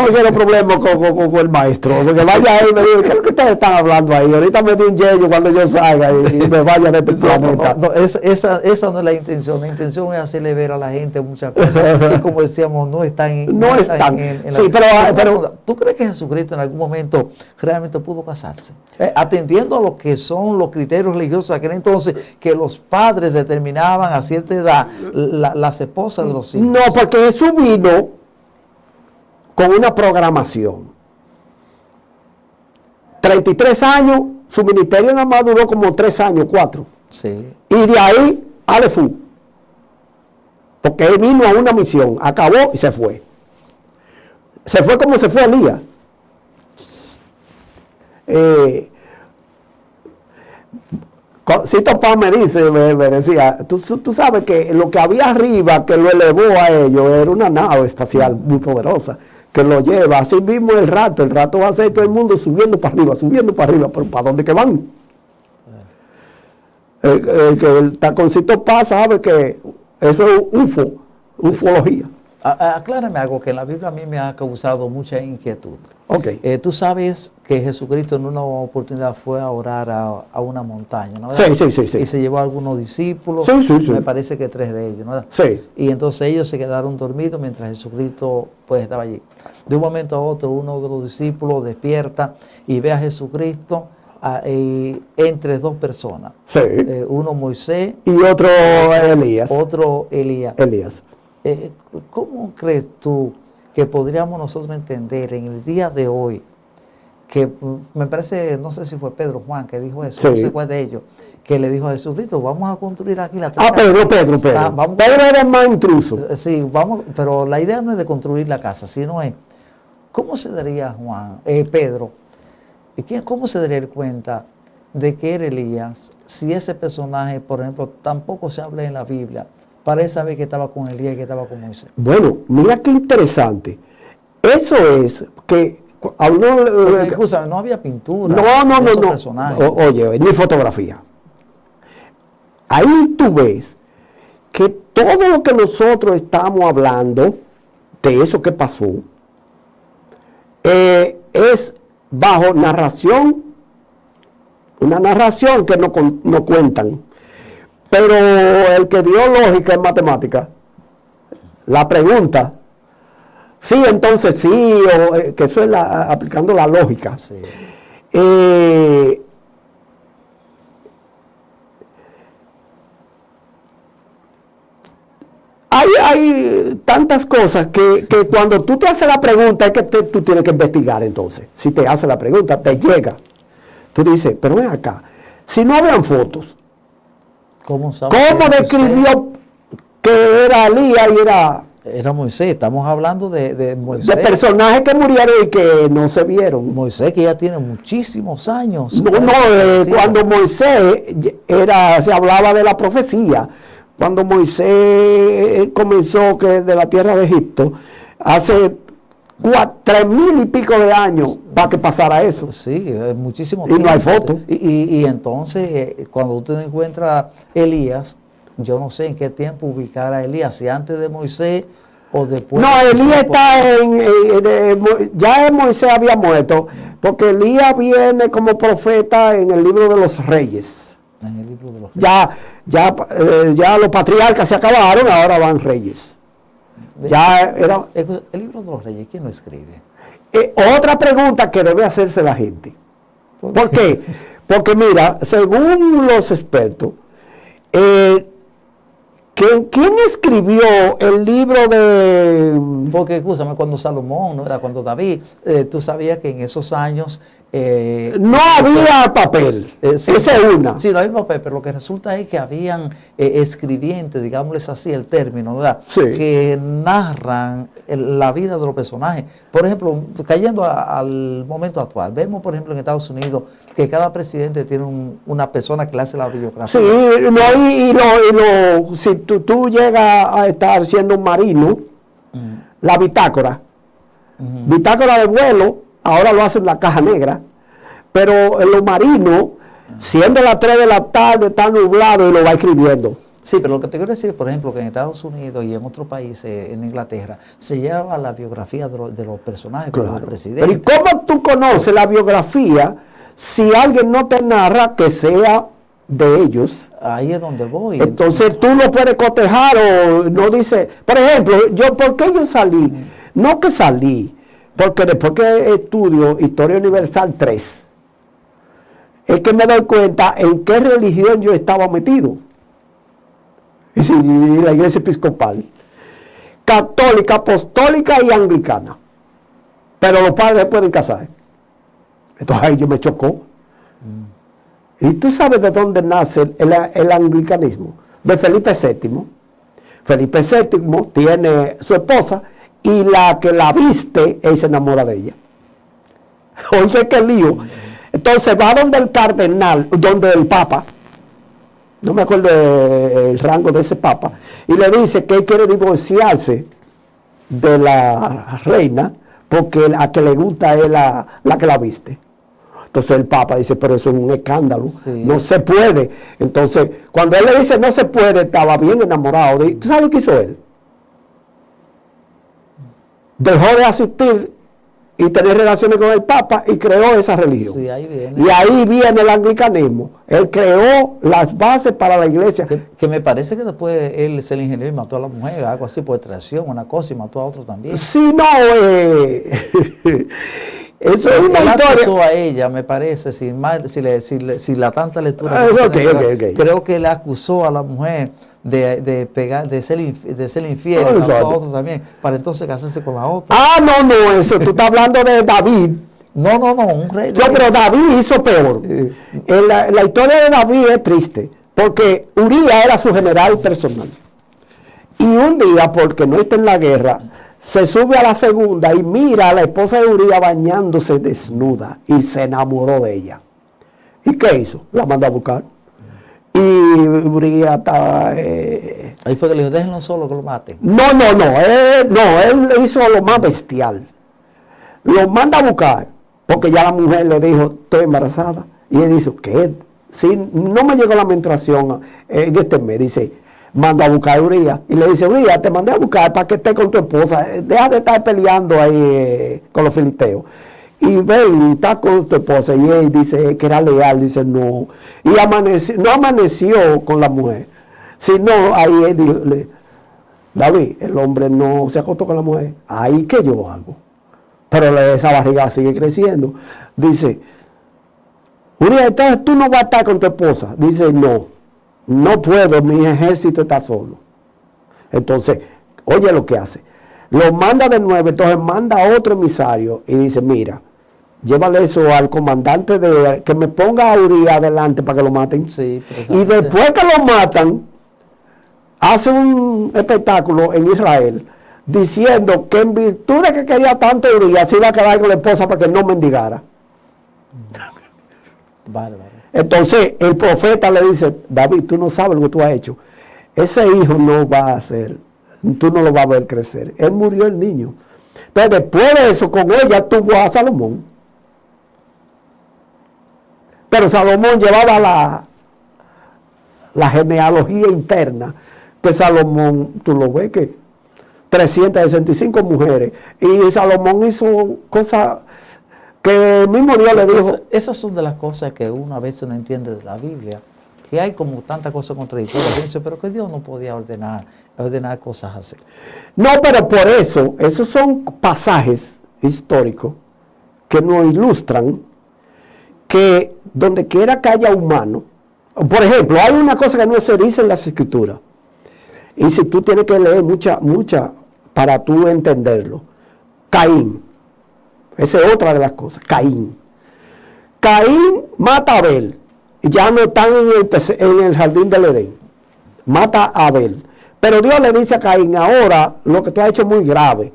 [SPEAKER 2] ese problema con el maestro. Porque vaya él y me dice, ¿qué es lo que ustedes están hablando ahí? Ahorita me di un yello cuando yo salga y me vaya de este planeta.
[SPEAKER 1] Esa no es la intención. La intención es hacerle ver a la gente muchas cosas que, como decíamos, no están en
[SPEAKER 2] sí, pero
[SPEAKER 1] ¿tú crees que Jesucristo en algún momento realmente pudo casarse? Atendiendo a lo que son los criterios religiosos de aquel entonces, que los padres determinaban a cierta edad las esposas de los hijos.
[SPEAKER 2] No, porque Jesús vino con una programación. 33 años, su ministerio nada más duró como 3 años, 4.
[SPEAKER 1] Sí.
[SPEAKER 2] Y de ahí, Alefu. Porque él vino a una misión, acabó y se fue. Se fue como se fue Elías. Cito Paz me dice, me decía, tú sabes que lo que había arriba que lo elevó a ellos era una nave espacial muy poderosa que lo lleva, así mismo el rato va a ser todo el mundo subiendo para arriba, pero ¿para dónde que van? Que el taconcito Paz sabe que eso es ufología.
[SPEAKER 1] Aclárame algo que en la Biblia a mí me ha causado mucha inquietud.
[SPEAKER 2] Okay.
[SPEAKER 1] Tú sabes que Jesucristo en una oportunidad fue a orar a una montaña, ¿no?
[SPEAKER 2] Sí.
[SPEAKER 1] Y se llevó a algunos discípulos,
[SPEAKER 2] sí.
[SPEAKER 1] Me parece que 3 de ellos, ¿no?
[SPEAKER 2] Sí.
[SPEAKER 1] Y entonces ellos se quedaron dormidos mientras Jesucristo pues estaba allí. De un momento a otro uno de los discípulos despierta y ve a Jesucristo entre 2 personas.
[SPEAKER 2] Sí.
[SPEAKER 1] Uno Moisés
[SPEAKER 2] y otro Elías.
[SPEAKER 1] Elías. ¿Cómo crees tú que podríamos nosotros entender en el día de hoy, que me parece, no sé si fue Pedro Juan que dijo eso, no sé cuál de ellos, que le dijo a Jesucristo, vamos a construir aquí la casa?
[SPEAKER 2] Pedro. Pedro era más intruso.
[SPEAKER 1] Sí, pero la idea no es de construir la casa, sino es, ¿cómo se daría Pedro? ¿Cómo se daría cuenta de que era Elías si ese personaje, por ejemplo, tampoco se habla en la Biblia? Para saber que estaba con Elías y que estaba con Moisés.
[SPEAKER 2] Bueno, mira qué interesante. Eso es que...
[SPEAKER 1] Escúchame, no había pintura.
[SPEAKER 2] No. Oye, ni fotografía. Ahí tú ves que todo lo que nosotros estamos hablando, de eso que pasó, es bajo narración, una narración que no cuentan. Pero el que dio lógica en matemática, la pregunta, sí, entonces sí, que eso es aplicando la lógica.
[SPEAKER 1] Sí.
[SPEAKER 2] Hay tantas cosas que cuando tú te haces la pregunta es que tú tienes que investigar entonces. Si te hace la pregunta, te llega. Tú dices, pero ven acá, si no habían fotos, ¿cómo describió que era Elías y
[SPEAKER 1] era Moisés? Estamos hablando de Moisés.
[SPEAKER 2] De personajes que murieron y que no se vieron.
[SPEAKER 1] Moisés, que ya tiene muchísimos años.
[SPEAKER 2] Cuando Moisés se hablaba de la profecía. Cuando Moisés comenzó de la tierra de Egipto, hace 3,000 y pico de años para que pasara eso.
[SPEAKER 1] Sí, muchísimo
[SPEAKER 2] tiempo. Y no hay foto.
[SPEAKER 1] Y entonces, cuando usted encuentra Elías, yo no sé en qué tiempo ubicar a Elías, si antes de Moisés o después.
[SPEAKER 2] No, Elías está ya Moisés había muerto, porque Elías viene como profeta en el libro de los reyes.
[SPEAKER 1] En el libro de los reyes.
[SPEAKER 2] Ya los patriarcas se acabaron, ahora van reyes.
[SPEAKER 1] El libro de los reyes, ¿quién lo escribe?
[SPEAKER 2] Otra pregunta que debe hacerse la gente. ¿Por qué? Porque mira, según los expertos, ¿quién escribió el libro de...?
[SPEAKER 1] Porque, escúchame, cuando Salomón, ¿no? Era cuando David, tú sabías que en esos años...
[SPEAKER 2] no había papel,
[SPEAKER 1] sí,
[SPEAKER 2] esa es una.
[SPEAKER 1] Sí, no había papel, pero lo que resulta es que habían escribientes, digámosles así el término, ¿verdad?
[SPEAKER 2] Sí.
[SPEAKER 1] Que narran la vida de los personajes. Por ejemplo, cayendo al momento actual, vemos, por ejemplo, en Estados Unidos, que cada presidente tiene una persona que le hace la biografía.
[SPEAKER 2] Sí, si tú llegas a estar siendo un marino, la bitácora, bitácora de vuelo, ahora lo hacen en la caja negra, pero en los marinos, siendo las 3 de la tarde, está nublado y lo va escribiendo.
[SPEAKER 1] Sí, pero lo que te quiero decir, por ejemplo, que en Estados Unidos y en otros países, en Inglaterra, se lleva la biografía de los personajes, de los presidentes.
[SPEAKER 2] Pero ¿y cómo tú conoces la biografía si alguien no te narra que sea de ellos?
[SPEAKER 1] Ahí es donde voy.
[SPEAKER 2] Entonces tú lo puedes cotejar o no dice, por ejemplo, ¿por qué yo salí? No que salí, porque después que estudio Historia Universal 3, es que me doy cuenta en qué religión yo estaba metido. Y la iglesia episcopal, católica, apostólica y anglicana. Pero los padres pueden casar. Entonces ahí yo me chocó. Y tú sabes de dónde nace el anglicanismo. De Felipe VII. Felipe VII tiene su esposa y la que la viste, él se enamora de ella. Oye, qué lío. Entonces va donde el cardenal, donde el papa, no me acuerdo el rango de ese papa, y le dice que él quiere divorciarse de la reina porque a que le gusta es la que la viste. Entonces el papa dice, pero eso es un escándalo, no se puede. Entonces, cuando él le dice no se puede, estaba bien enamorado. ¿Tú sabes lo que hizo él? Dejó de asistir y tener relaciones con el Papa y creó esa religión.
[SPEAKER 1] Sí, ahí viene.
[SPEAKER 2] Y ahí viene el anglicanismo. Él creó las bases para la iglesia.
[SPEAKER 1] Que me parece que después él se le ingenió y mató a la mujer, algo así por traición, una cosa, y mató a otro también.
[SPEAKER 2] Sí, no, eso es una
[SPEAKER 1] él
[SPEAKER 2] historia.
[SPEAKER 1] acusó a ella, me parece, sin la tanta lectura. Creo que le acusó a la mujer de ser infiel, y mató a otro también, para entonces casarse con la otra.
[SPEAKER 2] Ah, no, eso, tú estás hablando de David.
[SPEAKER 1] No, un rey.
[SPEAKER 2] No, pero David hizo peor. La historia de David es triste, porque Urías era su general personal. Y un día, porque no está en la guerra, se sube a la segunda y mira a la esposa de Urías bañándose desnuda y se enamoró de ella. ¿Y qué hizo? La mandó a buscar. Y Urías estaba...
[SPEAKER 1] Ahí fue que le dijo, déjenlo solo, que lo maten.
[SPEAKER 2] No, él le hizo lo más bestial. Lo manda a buscar, porque ya la mujer le dijo, estoy embarazada. Y él dice, ¿qué? Si no me llegó la menstruación en este mes, dice, manda a buscar a Urías. Y le dice, Urías, te mandé a buscar para que estés con tu esposa. Deja de estar peleando ahí con los filisteos. Y ven, está con tu esposa. Y él dice que era leal, dice no. Y no amaneció con la mujer. Sino ahí él dijo, David, el hombre no se acostó con la mujer. Ahí que yo hago. Pero esa barriga sigue creciendo. Dice, Urías, entonces tú no vas a estar con tu esposa. Dice, no puedo, mi ejército está solo. Entonces, oye lo que hace. Lo manda de nuevo, entonces manda a otro emisario y dice, mira, llévale eso al comandante que me ponga a Urías adelante para que lo maten.
[SPEAKER 1] Sí,
[SPEAKER 2] y después que lo matan, hace un espectáculo en Israel diciendo que en virtud de que quería tanto Urías se iba a quedar con la esposa para que no mendigara.
[SPEAKER 1] Vale.
[SPEAKER 2] Entonces el profeta le dice, David, tú no sabes lo que tú has hecho. Ese hijo no va a ser, tú no lo vas a ver crecer. Él murió el niño. Pero después de eso, con ella tuvo a Salomón. Pero Salomón llevaba la genealogía interna, que Salomón, tú lo ves que 365 mujeres. Y Salomón hizo cosas que el mismo Dios le dijo.
[SPEAKER 1] Esas son de las cosas que uno a veces no entiende de la Biblia. Que hay como tantas cosas contradictorias, pero que Dios no podía ordenar cosas así.
[SPEAKER 2] No, pero por eso, esos son pasajes históricos que nos ilustran que donde quiera que haya humano, por ejemplo, hay una cosa que no se dice en las escrituras, y si tú tienes que leer mucha para tú entenderlo. Caín, esa es otra de las cosas. Caín mata a Abel. Ya no están en el jardín del Edén. Mata a Abel. Pero Dios le dice a Caín, ahora lo que tú has hecho es muy grave.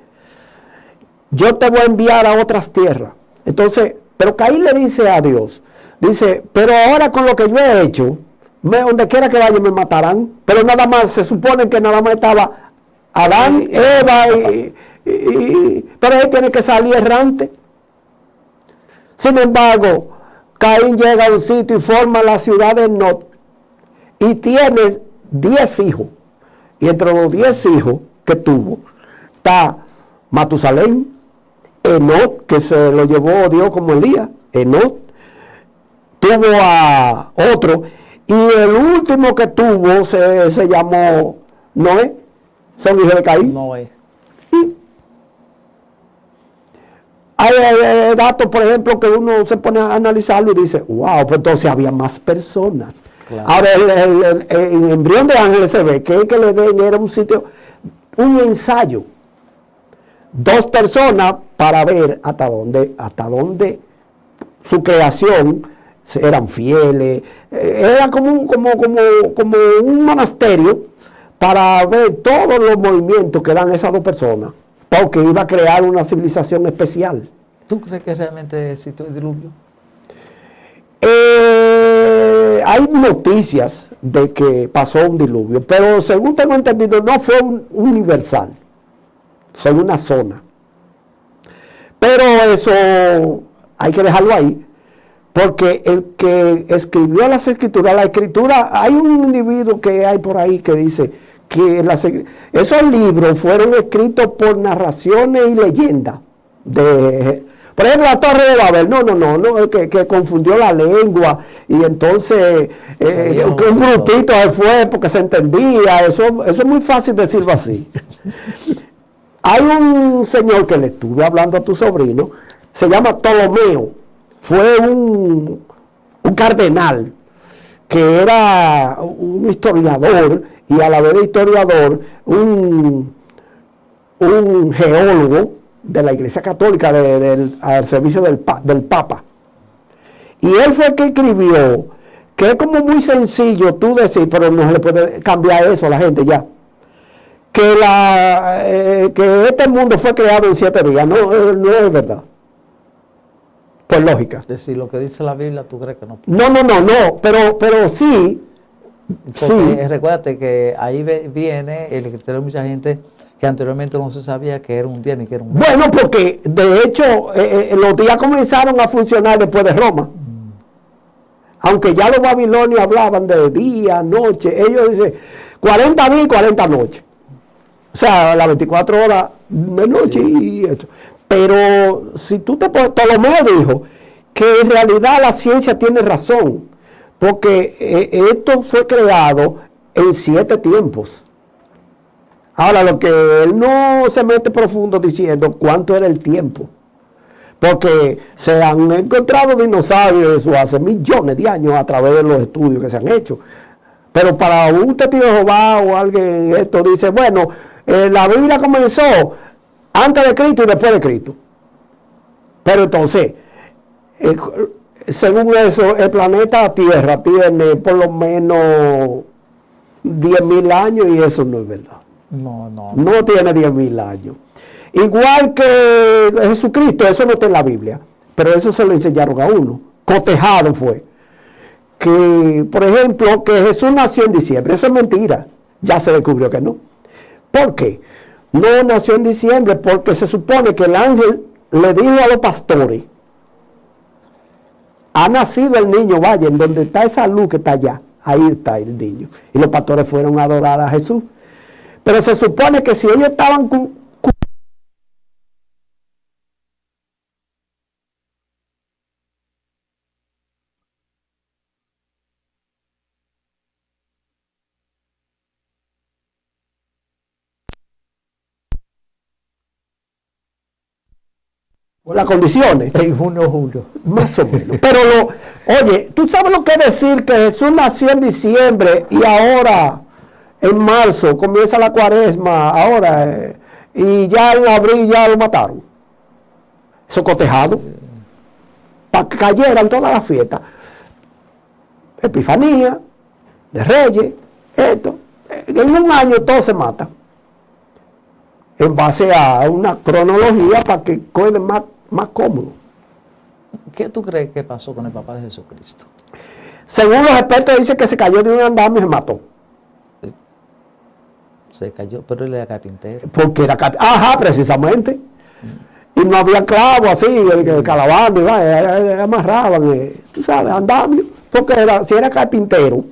[SPEAKER 2] Yo te voy a enviar a otras tierras. Entonces, pero Caín le dice a Dios, dice, pero ahora con lo que yo he hecho, donde quiera que vaya me matarán. Pero nada más, se supone que nada más estaba Adán, Eva, pero él tiene que salir errante. Sin embargo, Caín llega a un sitio y forma la ciudad de Nod y tiene 10 hijos. Y entre los 10 hijos que tuvo está Matusalén, Enoc, que se lo llevó Dios como Elías, Enoc, tuvo a otro, y el último que tuvo se llamó Noé. Son hijos de Caín.
[SPEAKER 1] Noé.
[SPEAKER 2] Hay datos, por ejemplo, que uno se pone a analizarlo y dice, wow, pues entonces había más personas. Claro. Ahora, el embrión de ángeles se ve que el que le den era un sitio, un ensayo. 2 personas para ver hasta dónde su creación eran fieles. Era como un monasterio para ver todos los movimientos que dan esas 2 personas. Porque iba a crear una civilización especial. hay noticias de que pasó un diluvio, pero según tengo entendido no fue universal, fue una zona. Pero eso hay que dejarlo ahí, porque el que escribió las escrituras, hay un individuo que hay por ahí que dice que esos libros fueron escritos por narraciones y leyendas por ejemplo, la Torre de Babel, no, que confundió la lengua y entonces que un grupito se fue porque se entendía, eso es muy fácil decirlo así. Hay un señor que le estuve hablando a tu sobrino, se llama Ptolomeo, fue un cardenal que era un historiador y a la vez de historiador, un geólogo de la Iglesia Católica al servicio del Papa. Y él fue el que escribió, que es como muy sencillo tú decir, pero no se le puede cambiar eso a la gente ya, que este mundo fue creado en 7 días, no es verdad. Por lógica.
[SPEAKER 1] Es decir, lo que dice la Biblia, ¿tú crees que no?
[SPEAKER 2] No, pero sí.
[SPEAKER 1] Porque recuérdate que ahí viene el criterio de mucha gente que anteriormente no se sabía que era un día ni que era un mes.
[SPEAKER 2] Bueno, porque de hecho los días comenzaron a funcionar después de Roma. Aunque ya los babilonios hablaban de día, noche, ellos dicen 40 días y 40 noches. O sea, las 24 horas de noche y esto. Pero si tú Ptolomeo dijo que en realidad la ciencia tiene razón, porque esto fue creado en 7 tiempos. Ahora, lo que él no se mete profundo diciendo cuánto era el tiempo, porque se han encontrado dinosaurios eso hace millones de años a través de los estudios que se han hecho. Pero para un testigo de Jehová o alguien esto dice, bueno, la Biblia comenzó antes de Cristo y después de Cristo. Pero entonces, según eso, el planeta Tierra tiene por lo menos 10.000 años y eso no es verdad. No tiene 10.000 años. Igual que Jesucristo, eso no está en la Biblia, pero eso se lo enseñaron a uno. Cotejado fue. Que, por ejemplo, que Jesús nació en diciembre, eso es mentira. Ya se descubrió que no. ¿Por qué? No nació en diciembre porque se supone que el ángel le dijo a los pastores, ha nacido el niño, vayan, donde está esa luz que está allá, ahí está el niño. Y los pastores fueron a adorar a Jesús. Pero se supone que si ellos estaban con las condiciones.
[SPEAKER 1] En julio.
[SPEAKER 2] Más o menos. Pero oye, ¿tú sabes lo que es decir que Jesús nació en diciembre y ahora en marzo comienza la cuaresma, ahora, y ya en abril ya lo mataron? Eso cotejado. Para que cayeran todas las fiestas. Epifanía, de Reyes, esto. En un año todo se mata. En base a una cronología para que quede más cómodo.
[SPEAKER 1] ¿Qué tú crees que pasó con el papá de Jesucristo?
[SPEAKER 2] Según los expertos dicen que se cayó de un andamio y se mató.
[SPEAKER 1] Se cayó, pero él era carpintero.
[SPEAKER 2] Porque era carpintero. Ajá, precisamente. Y no había clavos así, calabando, amarraban, tú sabes, andamio. Porque si era carpintero,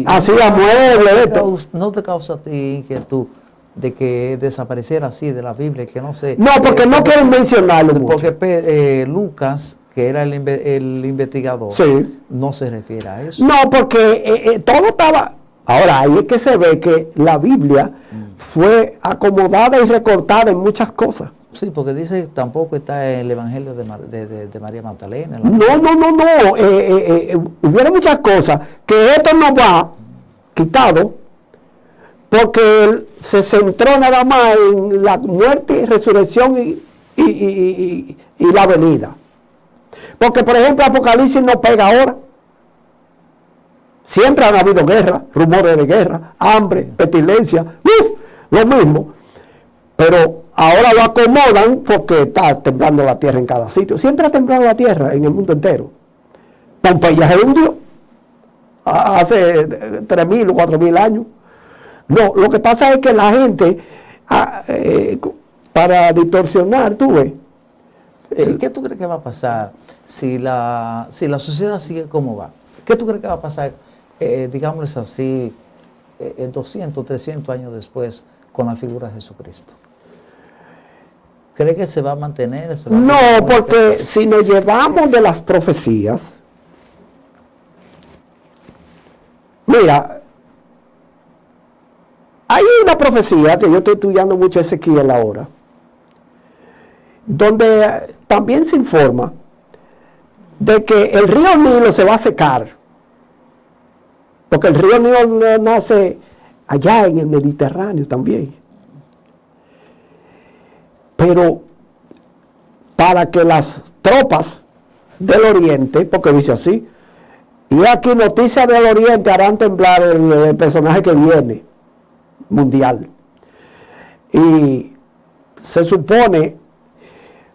[SPEAKER 2] hacía muebles, esto.
[SPEAKER 1] ¿No te causa a ti inquietud de que desapareciera así de la Biblia, que no sé?
[SPEAKER 2] No, porque no quieren mencionarlo mucho.
[SPEAKER 1] Porque Lucas, que era el investigador,
[SPEAKER 2] sí,
[SPEAKER 1] no se refiere a eso.
[SPEAKER 2] No, porque todo estaba... Ahora, ahí es que se ve que la Biblia fue acomodada y recortada en muchas cosas.
[SPEAKER 1] Sí, porque dice que tampoco está en el Evangelio de María Magdalena.
[SPEAKER 2] No. Hubiera muchas cosas que esto no va quitado, porque él se centró nada más en la muerte, resurrección y la venida. Porque, por ejemplo, Apocalipsis no pega ahora. Siempre han habido guerra, rumores de guerra, hambre, pestilencia, lo mismo. Pero ahora lo acomodan porque está temblando la tierra en cada sitio. Siempre ha temblado la tierra en el mundo entero. Pompeya se hundió. hace 3.000 o 4.000 años. No, lo que pasa es que la gente, para distorsionar, tú ves.
[SPEAKER 1] ¿Qué tú crees que va a pasar si la sociedad sigue como va? ¿Qué tú crees que va a pasar, digámoslo así, 200, 300 años después con la figura de Jesucristo? ¿Cree que se va a mantener?
[SPEAKER 2] No, porque si nos llevamos de las profecías, mira, hay una profecía que yo estoy estudiando mucho Ezequiel ahora, donde también se informa de que el río Nilo se va a secar, porque el río Nilo nace allá en el Mediterráneo también. Pero para que las tropas del Oriente, porque dice así, y aquí noticias del Oriente harán temblar el personaje que viene, mundial. Y se supone,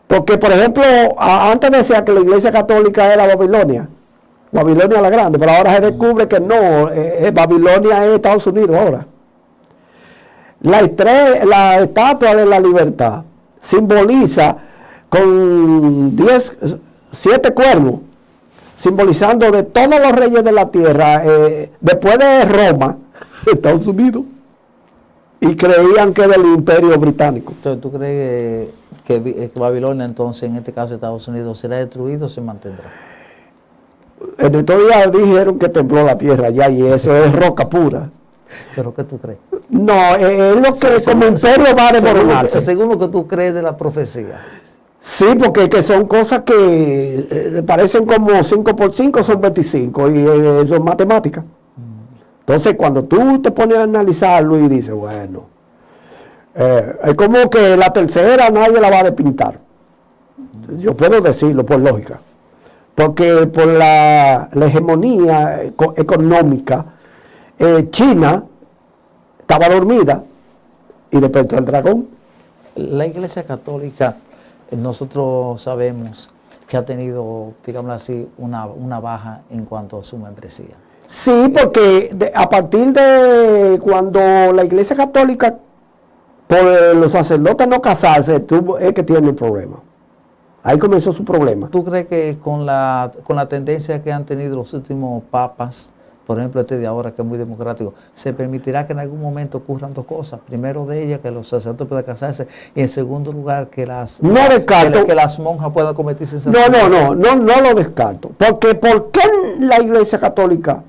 [SPEAKER 2] porque por ejemplo, antes decía que la Iglesia Católica era Babilonia la Grande, pero ahora se descubre que no, Babilonia es Estados Unidos ahora. La estatua de la libertad simboliza con 7 cuernos, simbolizando de todos los reyes de la tierra, después de Roma, Estados Unidos, y creían que era el imperio británico.
[SPEAKER 1] Entonces, ¿tú crees que Babilonia, entonces, en este caso Estados Unidos, será destruido o se mantendrá?
[SPEAKER 2] En estos días dijeron que tembló la tierra ya, y eso es roca pura.
[SPEAKER 1] ¿Pero qué tú crees?
[SPEAKER 2] No, es lo que como imperio va a desmoronarse.
[SPEAKER 1] Según lo que tú crees de la profecía.
[SPEAKER 2] Sí, porque que son cosas que parecen como 5 por 5 son 25, y eso es matemática. Entonces, cuando tú te pones a analizarlo y dices, bueno, es como que la tercera nadie la va a despintar. Yo puedo decirlo por lógica. Porque por la hegemonía económica, China estaba dormida y despertó el dragón.
[SPEAKER 1] La Iglesia Católica, nosotros sabemos que ha tenido, digamos así, una baja en cuanto a su membresía.
[SPEAKER 2] Sí, porque a partir de cuando la Iglesia Católica, por los sacerdotes no casarse, es que tiene el problema. Ahí comenzó su problema.
[SPEAKER 1] ¿Tú crees que con la tendencia que han tenido los últimos papas, por ejemplo este de ahora que es muy democrático, se permitirá que en algún momento ocurran 2 cosas? Primero de ellas, que los sacerdotes puedan casarse, y en segundo lugar, que las monjas puedan convertirse en sacerdotes.
[SPEAKER 2] No lo descarto. Porque ¿por qué la Iglesia Católica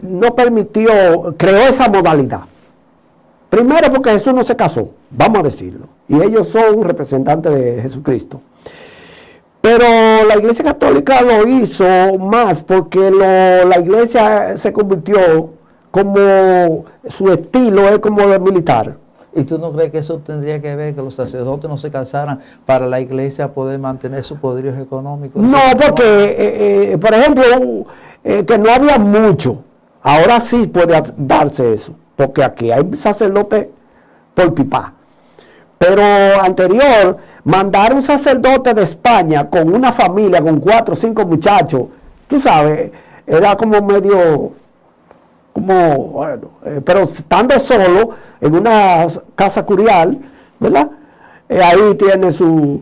[SPEAKER 2] no creó esa modalidad? Primero porque Jesús no se casó, vamos a decirlo, y ellos son representantes de Jesucristo. Pero la Iglesia Católica lo hizo más porque la Iglesia se convirtió como, su estilo es como de militar.
[SPEAKER 1] ¿Y tú no crees que eso tendría que ver que los sacerdotes no se casaran para la Iglesia poder mantener sus poderíos económicos?
[SPEAKER 2] No, porque, por ejemplo, que no había mucho, ahora sí puede darse eso. Porque aquí hay sacerdotes por pipá. Pero anterior, mandar un sacerdote de España con una familia, con 4 o 5 muchachos, tú sabes, era como medio, bueno, pero estando solo en una casa curial, ¿verdad? Ahí tiene su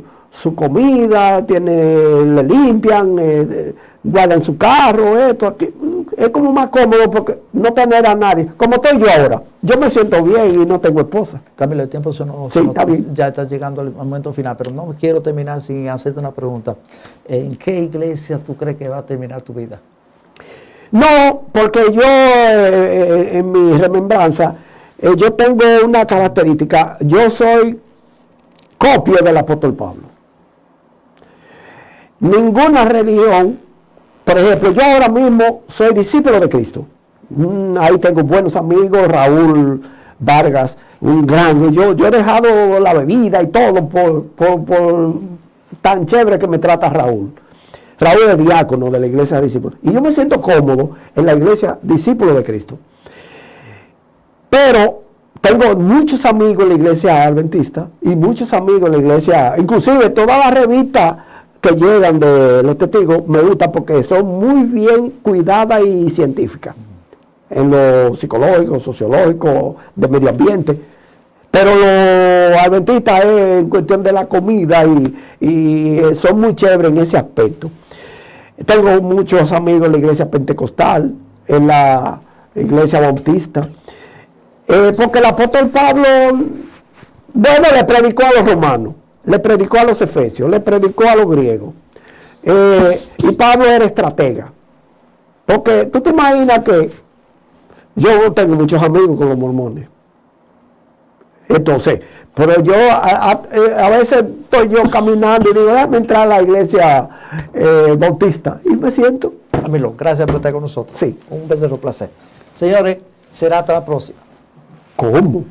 [SPEAKER 2] comida, le limpian, guardan su carro, esto, aquí. Es como más cómodo porque no tener a nadie. Como estoy yo ahora, yo me siento bien y no tengo esposa.
[SPEAKER 1] Camilo, el tiempo ya está llegando al momento final, pero no quiero terminar sin hacerte una pregunta. ¿En qué iglesia tú crees que va a terminar tu vida?
[SPEAKER 2] No, porque yo, en mi remembranza, yo tengo una característica. Yo soy copia del apóstol Pablo. Ninguna religión, por ejemplo, yo ahora mismo soy discípulo de Cristo. Ahí tengo buenos amigos, Raúl Vargas, un gran. Yo he dejado la bebida y todo por tan chévere que me trata Raúl. Raúl es diácono de la iglesia de discípulos. Y yo me siento cómodo en la iglesia discípulo de Cristo. Pero tengo muchos amigos en la iglesia adventista y muchos amigos en la iglesia, inclusive todas las revistas que llegan de los testigos me gustan porque son muy bien cuidadas y científicas en lo psicológico, sociológico, de medio ambiente. Pero los adventistas es en cuestión de la comida y son muy chéveres en ese aspecto. Tengo muchos amigos en la iglesia pentecostal, en la iglesia bautista, porque el apóstol Pablo, bueno, le predicó a los romanos, le predicó a los efesios, le predicó a los griegos. Y Pablo era estratega. Porque tú te imaginas que yo tengo muchos amigos con los mormones. Entonces, pero yo a veces estoy yo caminando y digo, déjame entrar a la iglesia bautista y me siento.
[SPEAKER 1] Camilo, gracias por estar con nosotros.
[SPEAKER 2] Sí.
[SPEAKER 1] Un verdadero placer. Señores, será hasta la próxima.
[SPEAKER 2] ¿Cómo?